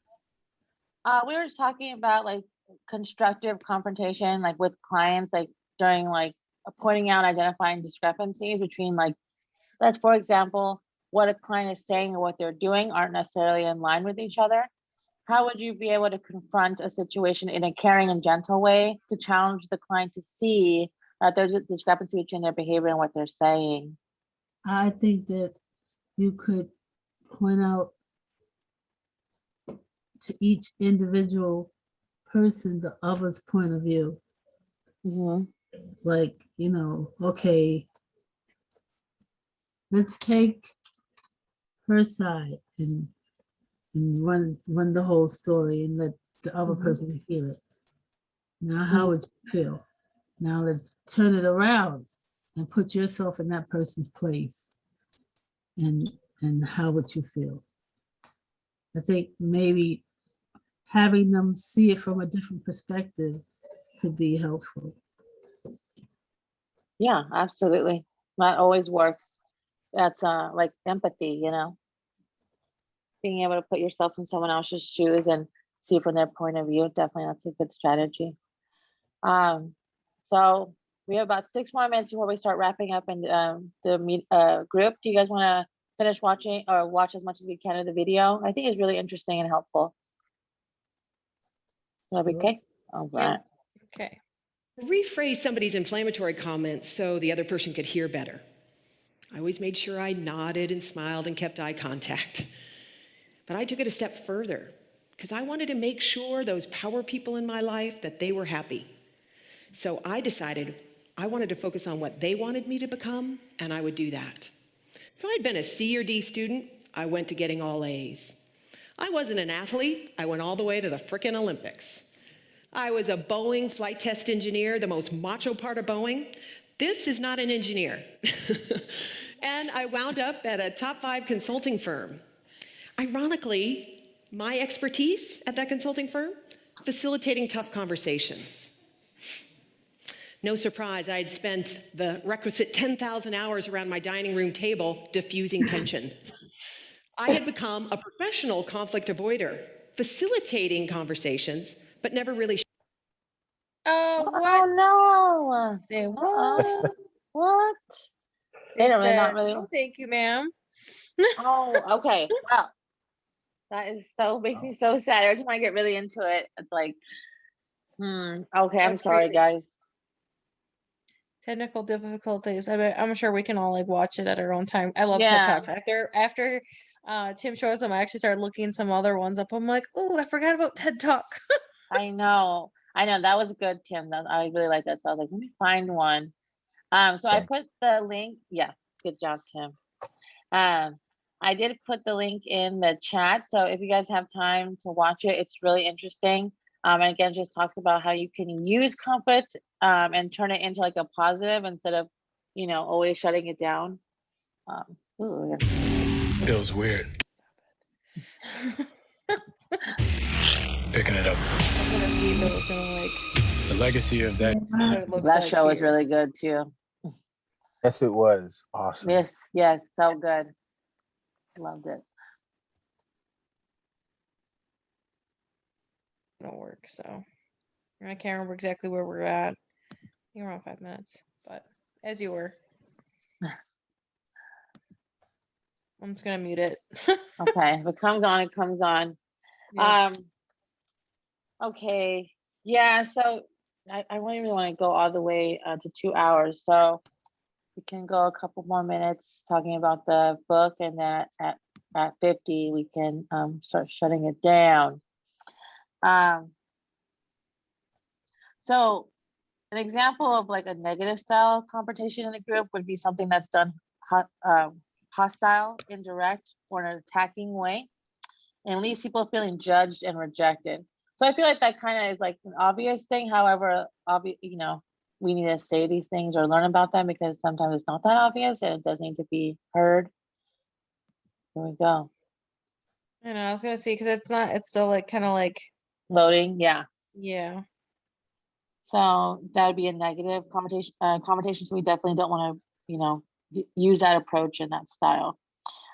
we were just talking about like constructive confrontation, like with clients, like during like pointing out, identifying discrepancies between like, let's for example, what a client is saying or what they're doing aren't necessarily in line with each other. How would you be able to confront a situation in a caring and gentle way to challenge the client to see that there's a discrepancy between their behavior and what they're saying? I think that you could point out to each individual person the other's point of view. Mhm. Like, okay, let's take her side and run the whole story and let the other Mhm. person hear it. Now, how would you feel? Now let's turn it around and put yourself in that person's place. And how would you feel? I think maybe having them see it from a different perspective could be helpful. Yeah, absolutely. That always works. That's like empathy, being able to put yourself in someone else's shoes and see from their point of view. Definitely, that's a good strategy. So we have about 6 more minutes before we start wrapping up in the group. Do you guys want to finish watching or watch as much as we can of the video? I think it's really interesting and helpful. That'll be okay. All right. Okay. Rephrase somebody's inflammatory comments so the other person could hear better. I always made sure I nodded and smiled and kept eye contact. But I took it a step further because I wanted to make sure those power people in my life that they were happy. So I decided I wanted to focus on what they wanted me to become, and I would do that. So I'd been a C or D student. I went to getting all A's. I wasn't an athlete. I went all the way to the frickin' Olympics. I was a Boeing flight test engineer, the most macho part of Boeing. This is not an engineer. And I wound up at a top 5 consulting firm. Ironically, my expertise at that consulting firm, facilitating tough conversations. No surprise, I had spent the requisite 10,000 hours around my dining room table diffusing tension. I had become a professional conflict avoider, facilitating conversations, but never really. What? Oh no! Say Uh-oh. what? What? They They really not said, really. no, thank you, ma'am. Oh, okay. Wow. That is so makes me so sad. Every time I get really into it, it's like, okay, I'm That's sorry, crazy. guys. Technical difficulties. I'm sure we can all like watch it at our own time. I love TED Yeah. Talks. After Tim shows them, I actually started looking some other ones up. I'm like, oh, I forgot about TED Talk. I know. That was good, Tim. I really like that. So I was like, let me find one. So I put the link. Yeah, good job, Tim. I did put the link in the chat. So if you guys have time to watch it, it's really interesting. And again, just talks about how you can use conflict and turn it into like a positive instead of, always shutting it down. Feels weird. Picking it up. I'm gonna see if it was gonna like The legacy of that. what it looks That like show was here. really good too. Yes, it was awesome. Yes, so good. Loved it. It'll work. So I can't remember exactly where we're at. You're around 5 minutes, but as you were. I'm just gonna mute it. Okay, if it comes on, it comes on. Yeah. Okay, yeah. So I won't even want to go all the way to 2 hours. So we can go a couple more minutes talking about the book, and then at 50 we can start shutting it down. So an example of like a negative style confrontation in a group would be something that's done hostile, indirect, or in an attacking way, and leaves people feeling judged and rejected. So I feel like that kind of is like an obvious thing. However, we need to say these things or learn about them because sometimes it's not that obvious and it does need to be heard. Here we go. I know, I was gonna see because it's still like kind of like Loading, yeah. yeah. So that would be a negative connotation. So we definitely don't want to, use that approach in that style.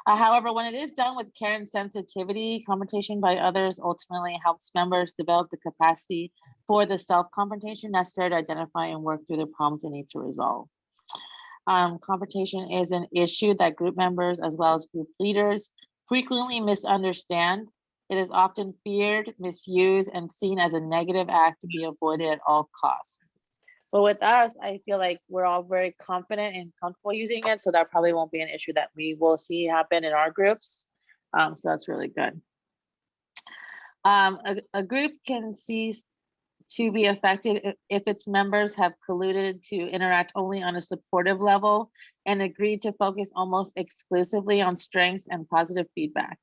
However, when it is done with care and sensitivity, confrontation by others ultimately helps members develop the capacity for the self-confrontation necessary to identify and work through the problems they need to resolve. Confrontation is an issue that group members as well as group leaders frequently misunderstand. It is often feared, misused, and seen as a negative act to be avoided at all costs. But with us, I feel like we're all very confident and comfortable using it, so that probably won't be an issue that we will see happen in our groups. So that's really good. A group can cease to be affected if its members have colluded to interact only on a supportive level and agreed to focus almost exclusively on strengths and positive feedback.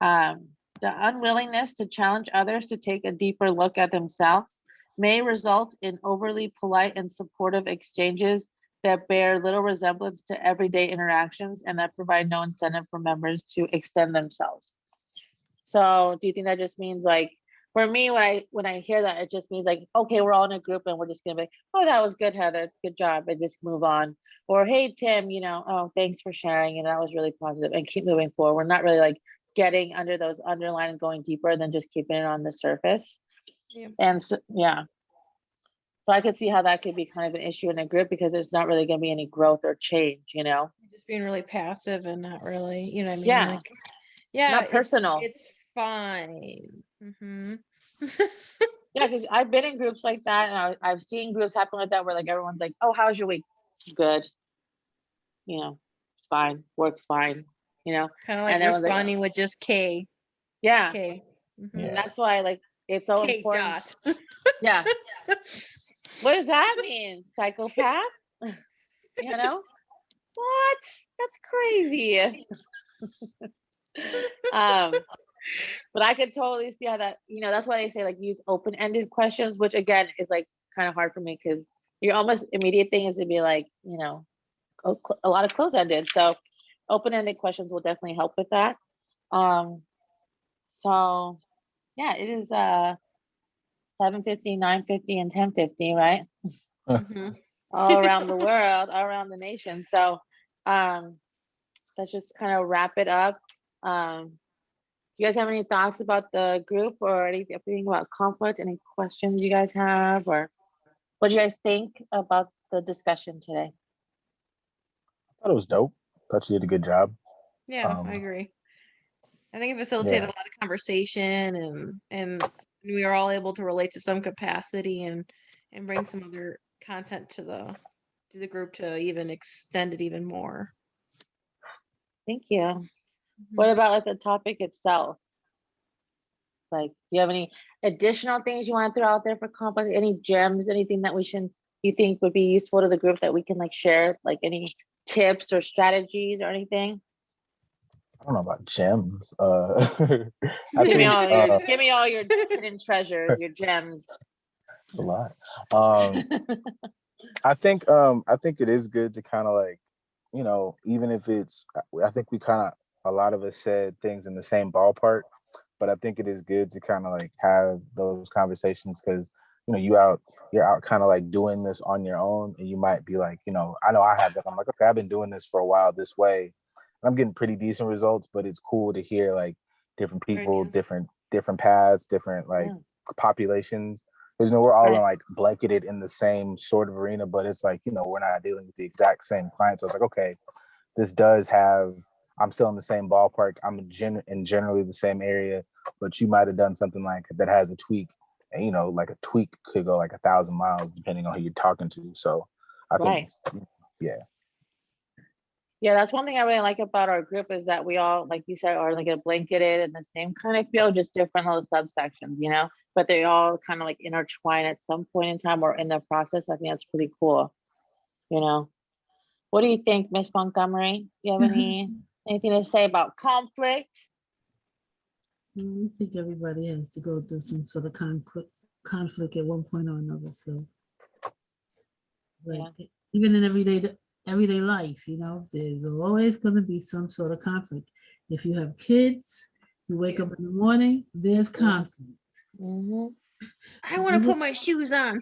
The unwillingness to challenge others to take a deeper look at themselves may result in overly polite and supportive exchanges that bear little resemblance to everyday interactions and that provide no incentive for members to extend themselves. So do you think that just means like, for me, when I hear that, it just means like, okay, we're all in a group and we're just gonna be, oh, that was good, Heather, good job, and just move on. Or hey, Tim, oh, thanks for sharing, and that was really positive, and keep moving forward. We're not really like getting under those underline and going deeper than just keeping it on the surface. Yeah. And so, yeah. So I could see how that could be kind of an issue in a group because there's not really gonna be any growth or change, Just being really passive and not really, you know what I mean? Yeah. Like, yeah, Not personal. It's fine. Yeah, because I've been in groups like that, and I've seen groups happen like that where like everyone's like, "Oh, how's your week?" Good. It's fine. Works fine. Kind of like and everyone's like, responding with just K. yeah. K. And that's why like it's so K important. dot. Yeah. What does that mean? Psychopath? What? That's crazy. But I could totally see how that, that's why they say like use open-ended questions, which again is like kind of hard for me because your almost immediate thing is to be like, a lot of close-ended. So open-ended questions will definitely help with that. So yeah, it is 7:50, 9:50, and 10:50, right? All around the world, all around the nation. So let's just kind of wrap it up. You guys have any thoughts about the group or anything about conflict? Any questions you guys have, or what do you guys think about the discussion today? I thought it was dope. Thought you did a good job. Yeah, I agree. I think it facilitated a lot of conversation and we are all able to relate to some capacity and bring some other content to the group to even extend it even more. Thank you. What about like the topic itself? Like, do you have any additional things you want to throw out there for conflict? Any gems, anything that you think would be useful to the group that we can like share, like any tips or strategies or anything? I don't know about gems. Give me all your hidden treasures, your gems. It's a lot. I think it is good to kind of like, even if I think a lot of us said things in the same ballpark, but I think it is good to kind of like have those conversations because, you're out kind of like doing this on your own and you might be like, I know I have that. I'm like, okay, I've been doing this for a while this way. And I'm getting pretty decent results, but it's cool to hear like different people, different paths, different like populations. Because we're all in like blanketed in the same sort of arena, but it's like, we're not dealing with the exact same client. So it's like, okay, I'm still in the same ballpark. I'm in generally the same area, but you might have done something like that has a tweak. And like a tweak could go like 1,000 miles depending on who you're talking to. So I think yeah. Yeah, that's one thing I really like about our group is that we all, like you said, are like a blanketed in the same kind of field, just different little subsections, but they all kind of like intertwine at some point in time or in the process. I think that's pretty cool. What do you think, Miss Montgomery? Do you have anything to say about conflict? I think everybody has to go through some sort of conflict at one point or another. So, even in everyday life, there's always going to be some sort of conflict. If you have kids, you wake up in the morning, there's conflict. I want to put my shoes on.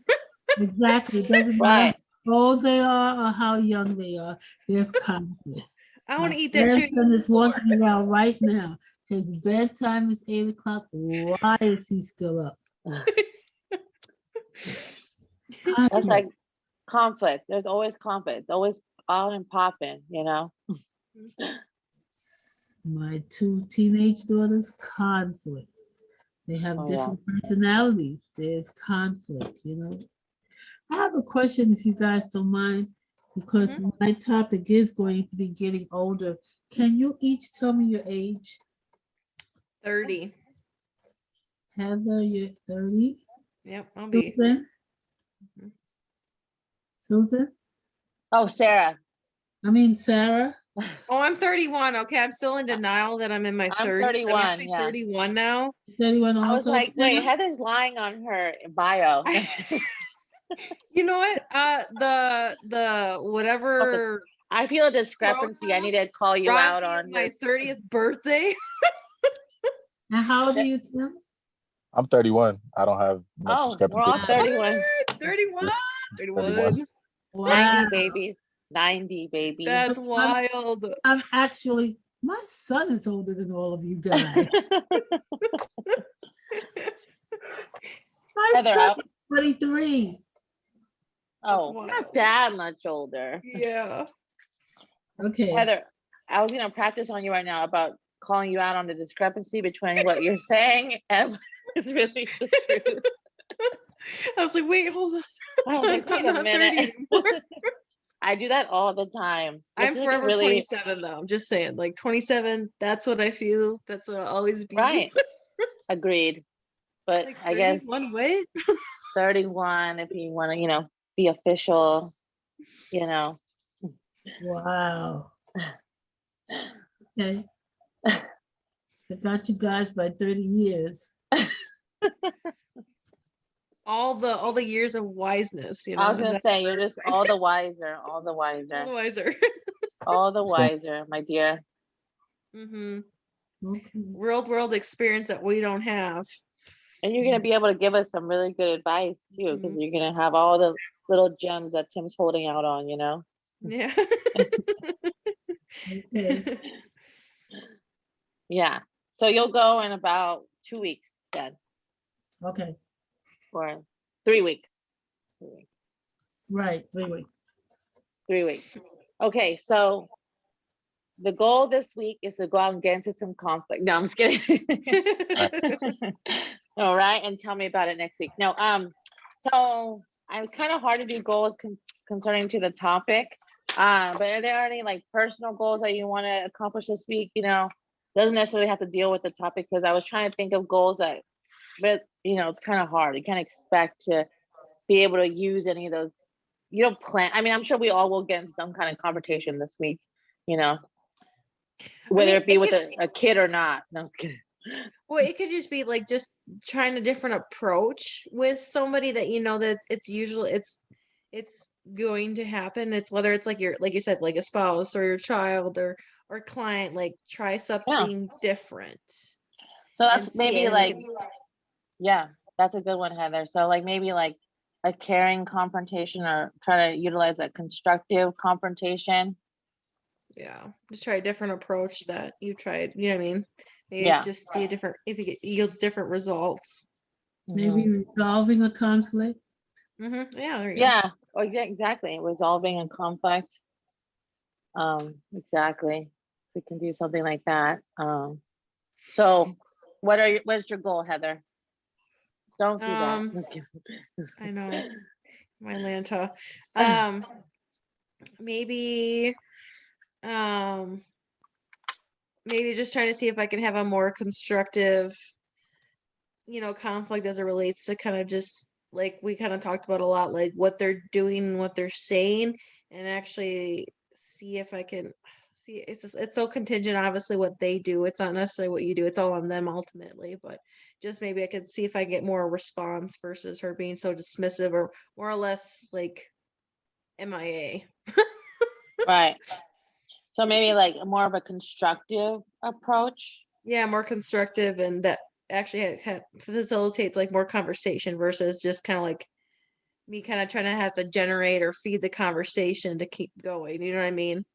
Exactly. It doesn't matter how old they are or how young they are, there's conflict. I want to eat that treat. My son is walking around right now. His bedtime is 8 o'clock. Why is he still up? That's like conflict. There's always conflict. It's always on and popping, My 2 teenage daughters, conflict. They have different personalities. There's conflict, I have a question if you guys don't mind, because my topic is going to be getting older. Can you each tell me your age? 30. Heather, you're 30. Yep, I'll be. Susan? Susan? Oh, Sarah. Sarah? Oh, I'm 31. Okay, I'm still in denial that I'm in my I'm 30s. 31, I'm actually yeah. 31 now. 31 also? I was like, wait, Heather's lying on her bio. You know what? The whatever I feel a discrepancy. I need to call you out on my this. 30th birthday. And how old are you, Tim? I'm 31. I don't have much Oh, we're discrepancy. all 31. 31. Just 31. 90 babies. 90 babies. That's wild. I'm actually, my son is older than all of you guys. My Heather, son is 23. oh, wild. not that much older. Yeah. Okay. Heather, I was going to practice on you right now about calling you out on the discrepancy between what you're saying and what's really the truth. I was like, wait, hold on. I was like, wait I'm a not 30 minute. anymore. I do that all the time. I'm It's like forever really 27 though. I'm just saying, like 27, that's what I feel. That's what I'll always be. right. Agreed. But Like I guess 31, what? 31 if you want to, be official, Wow. Okay. I got you guys by 30 years. all the years of wiseness, I was gonna that say you're just all the wiser, all the all wiser, the wiser. all the wiser, my dear. Okay. World experience that we don't have. And you're gonna be able to give us some really good advice too, because you're gonna have all the little gems that Tim's holding out on, Yeah. Okay. Yeah. So you'll go in about 2 weeks then, Okay. or 3 weeks. Right. 3 weeks. 3 weeks. Okay, so the goal this week is to go out and get into some conflict. No, I'm just kidding. All right, and tell me about it next week. No, so I was kind of hard to do goals concerning to the topic. But are there any like personal goals that you want to accomplish this week? Doesn't necessarily have to deal with the topic, because I was trying to think of goals that, but it's kind of hard. You can't expect to be able to use any of those. You don't plan. I mean, I'm sure we all will get into some kind of confrontation this week, whether it be with a kid or not. No, I'm just kidding. Well, it could just be like just trying a different approach with somebody that that it's usually it's going to happen. It's whether it's like like you said, like a spouse or your child or client, like try something different. So that's maybe like, can- yeah, that's a good one, Heather. So like maybe like a caring confrontation, or try to utilize a constructive confrontation. yeah, just try a different approach that you tried. You know what I mean? Maybe Yeah. just see a different, if it yields different results. Maybe resolving a conflict. Yeah, there you go. Yeah. Oh, yeah, exactly. Resolving a conflict. Exactly. We can do something like that. So what's your goal, Heather? Don't do that. Just kidding. I know. My Lanta. Maybe maybe just trying to see if I can have a more constructive, conflict as it relates to kind of just like we kind of talked about a lot, like what they're doing and what they're saying, and actually see if I can see. It's so contingent, obviously, what they do. It's not necessarily what you do. It's all on them ultimately, but just maybe I could see if I get more response versus her being so dismissive or more or less like MIA. Right. So maybe like more of a constructive approach. Yeah, more constructive, and that actually facilitates like more conversation versus just kind of like me kind of trying to have to generate or feed the conversation to keep going. You know what I mean?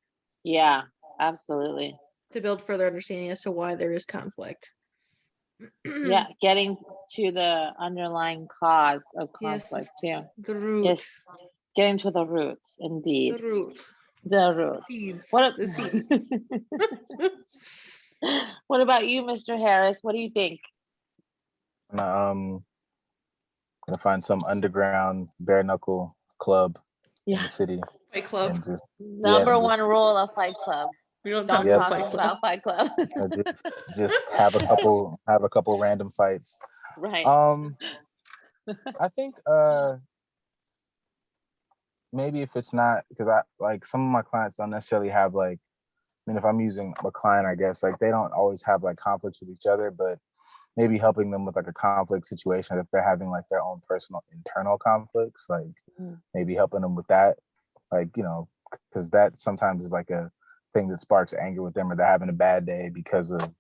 Yeah, absolutely. To build further understanding as to why there is conflict. Yeah, getting to the underlying cause of conflict too. The root. Yes, getting to the roots, indeed. The root. The roots. Seeds. The seeds. What about you, Mr. Harris? What do you think? Gonna find some underground bare knuckle club in Yeah. the city Fight Club. and just Number one just rule of Fight Club. We don't Don't talk Yep. about talk Fight Club. about Fight Club. just have a couple random fights. Right. I think maybe if it's not, because I like some of my clients don't necessarily have like, I mean, if I'm using a client, I guess like they don't always have like conflicts with each other, but maybe helping them with like a conflict situation if they're having like their own personal internal conflicts, like maybe helping them with that, like, you know, because that sometimes is like a thing that sparks anger with them, or they're having a bad day because of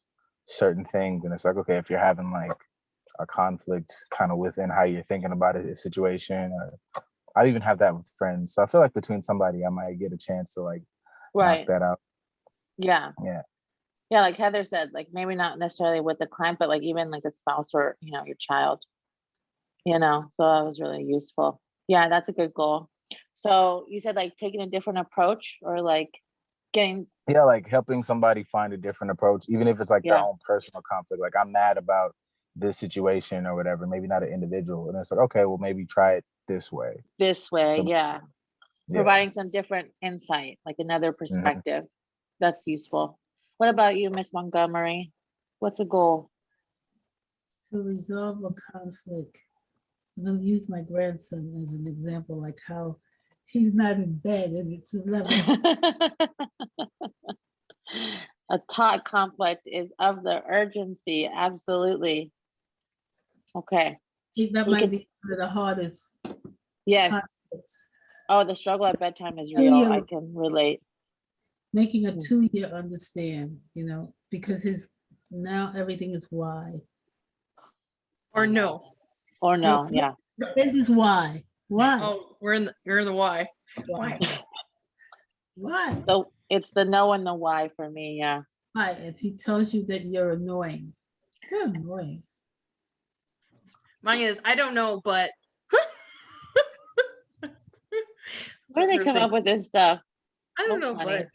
certain things. And it's like, okay, if you're having like a conflict kind of within how you're thinking about a situation, or I even have that with friends. So I feel like between somebody, I might get a chance to like knock Right. that out. Yeah. Yeah. Yeah, like Heather said, like maybe not necessarily with the client, but like even like a spouse or, you know, your child, you know, so that was really useful. Yeah, that's a good goal. So you said like taking a different approach or like getting, Yeah, like helping somebody find a different approach, even if it's like their yeah, own personal conflict. Like I'm mad about this situation or whatever, maybe not an individual. And it's like, okay, well, maybe try it this way. this way. So, Yeah. yeah. Providing some different insight, like another Mhm. perspective. That's useful. What about you, Miss Montgomery? What's a goal? To resolve a conflict. I'm gonna use my grandson as an example, like how he's not in bed and it's 11. A top conflict is of the urgency. Absolutely. Okay. That We might could, be one of the hardest yes. conflicts. Oh, the struggle at bedtime is real. I can relate. Making a 2-year understand, you know, because now everything is why. Or no. Or no, yeah. This is why. Why? Oh, you're in the why. Why? Why? So it's the no and the why for me, yeah. Why? If he tells you that you're annoying, you're annoying. Mine is, I don't know, but Where do they come up with this stuff? I don't So know, funny. but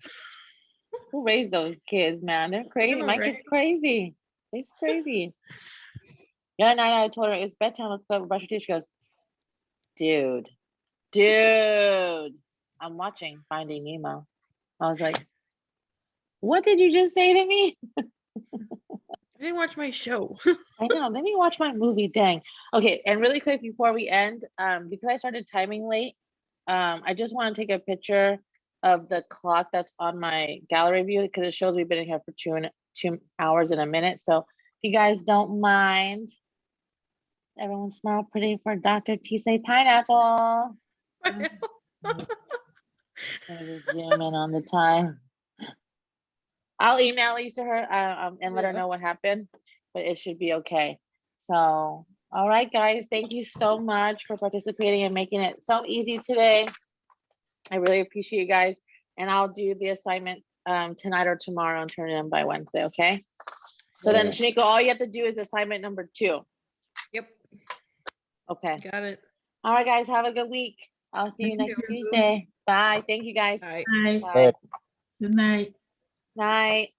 Who raised those kids, man? They're crazy. know, My right? kid's crazy. He's crazy. The other night I told her it's bedtime. Let's go brush your teeth. She goes, dude, I'm watching Finding Nemo. I was like, what did you just say to me? I didn't watch my show. I know. Let me watch my movie. Dang. Okay. And really quick before we end, because I started timing late, I just want to take a picture of the clock that's on my gallery view because it shows we've been in here for 2 hours and a minute. So if you guys don't mind, everyone smile pretty for Dr. T. Say Pineapple. Let me just zoom in on the time. I'll email Lisa her and let her know what happened, but it should be okay. So, all right, guys, thank you so much for participating and making it so easy today. I really appreciate you guys, and I'll do the assignment tonight or tomorrow and turn it in by Wednesday, okay? So then, Shanikqua, all you have to do is assignment number 2. Yep. Okay. Got it. All right, guys, have a good week. I'll see you next Tuesday. Bye. Thank you, guys. All right. Bye. Bye. Good night. Night.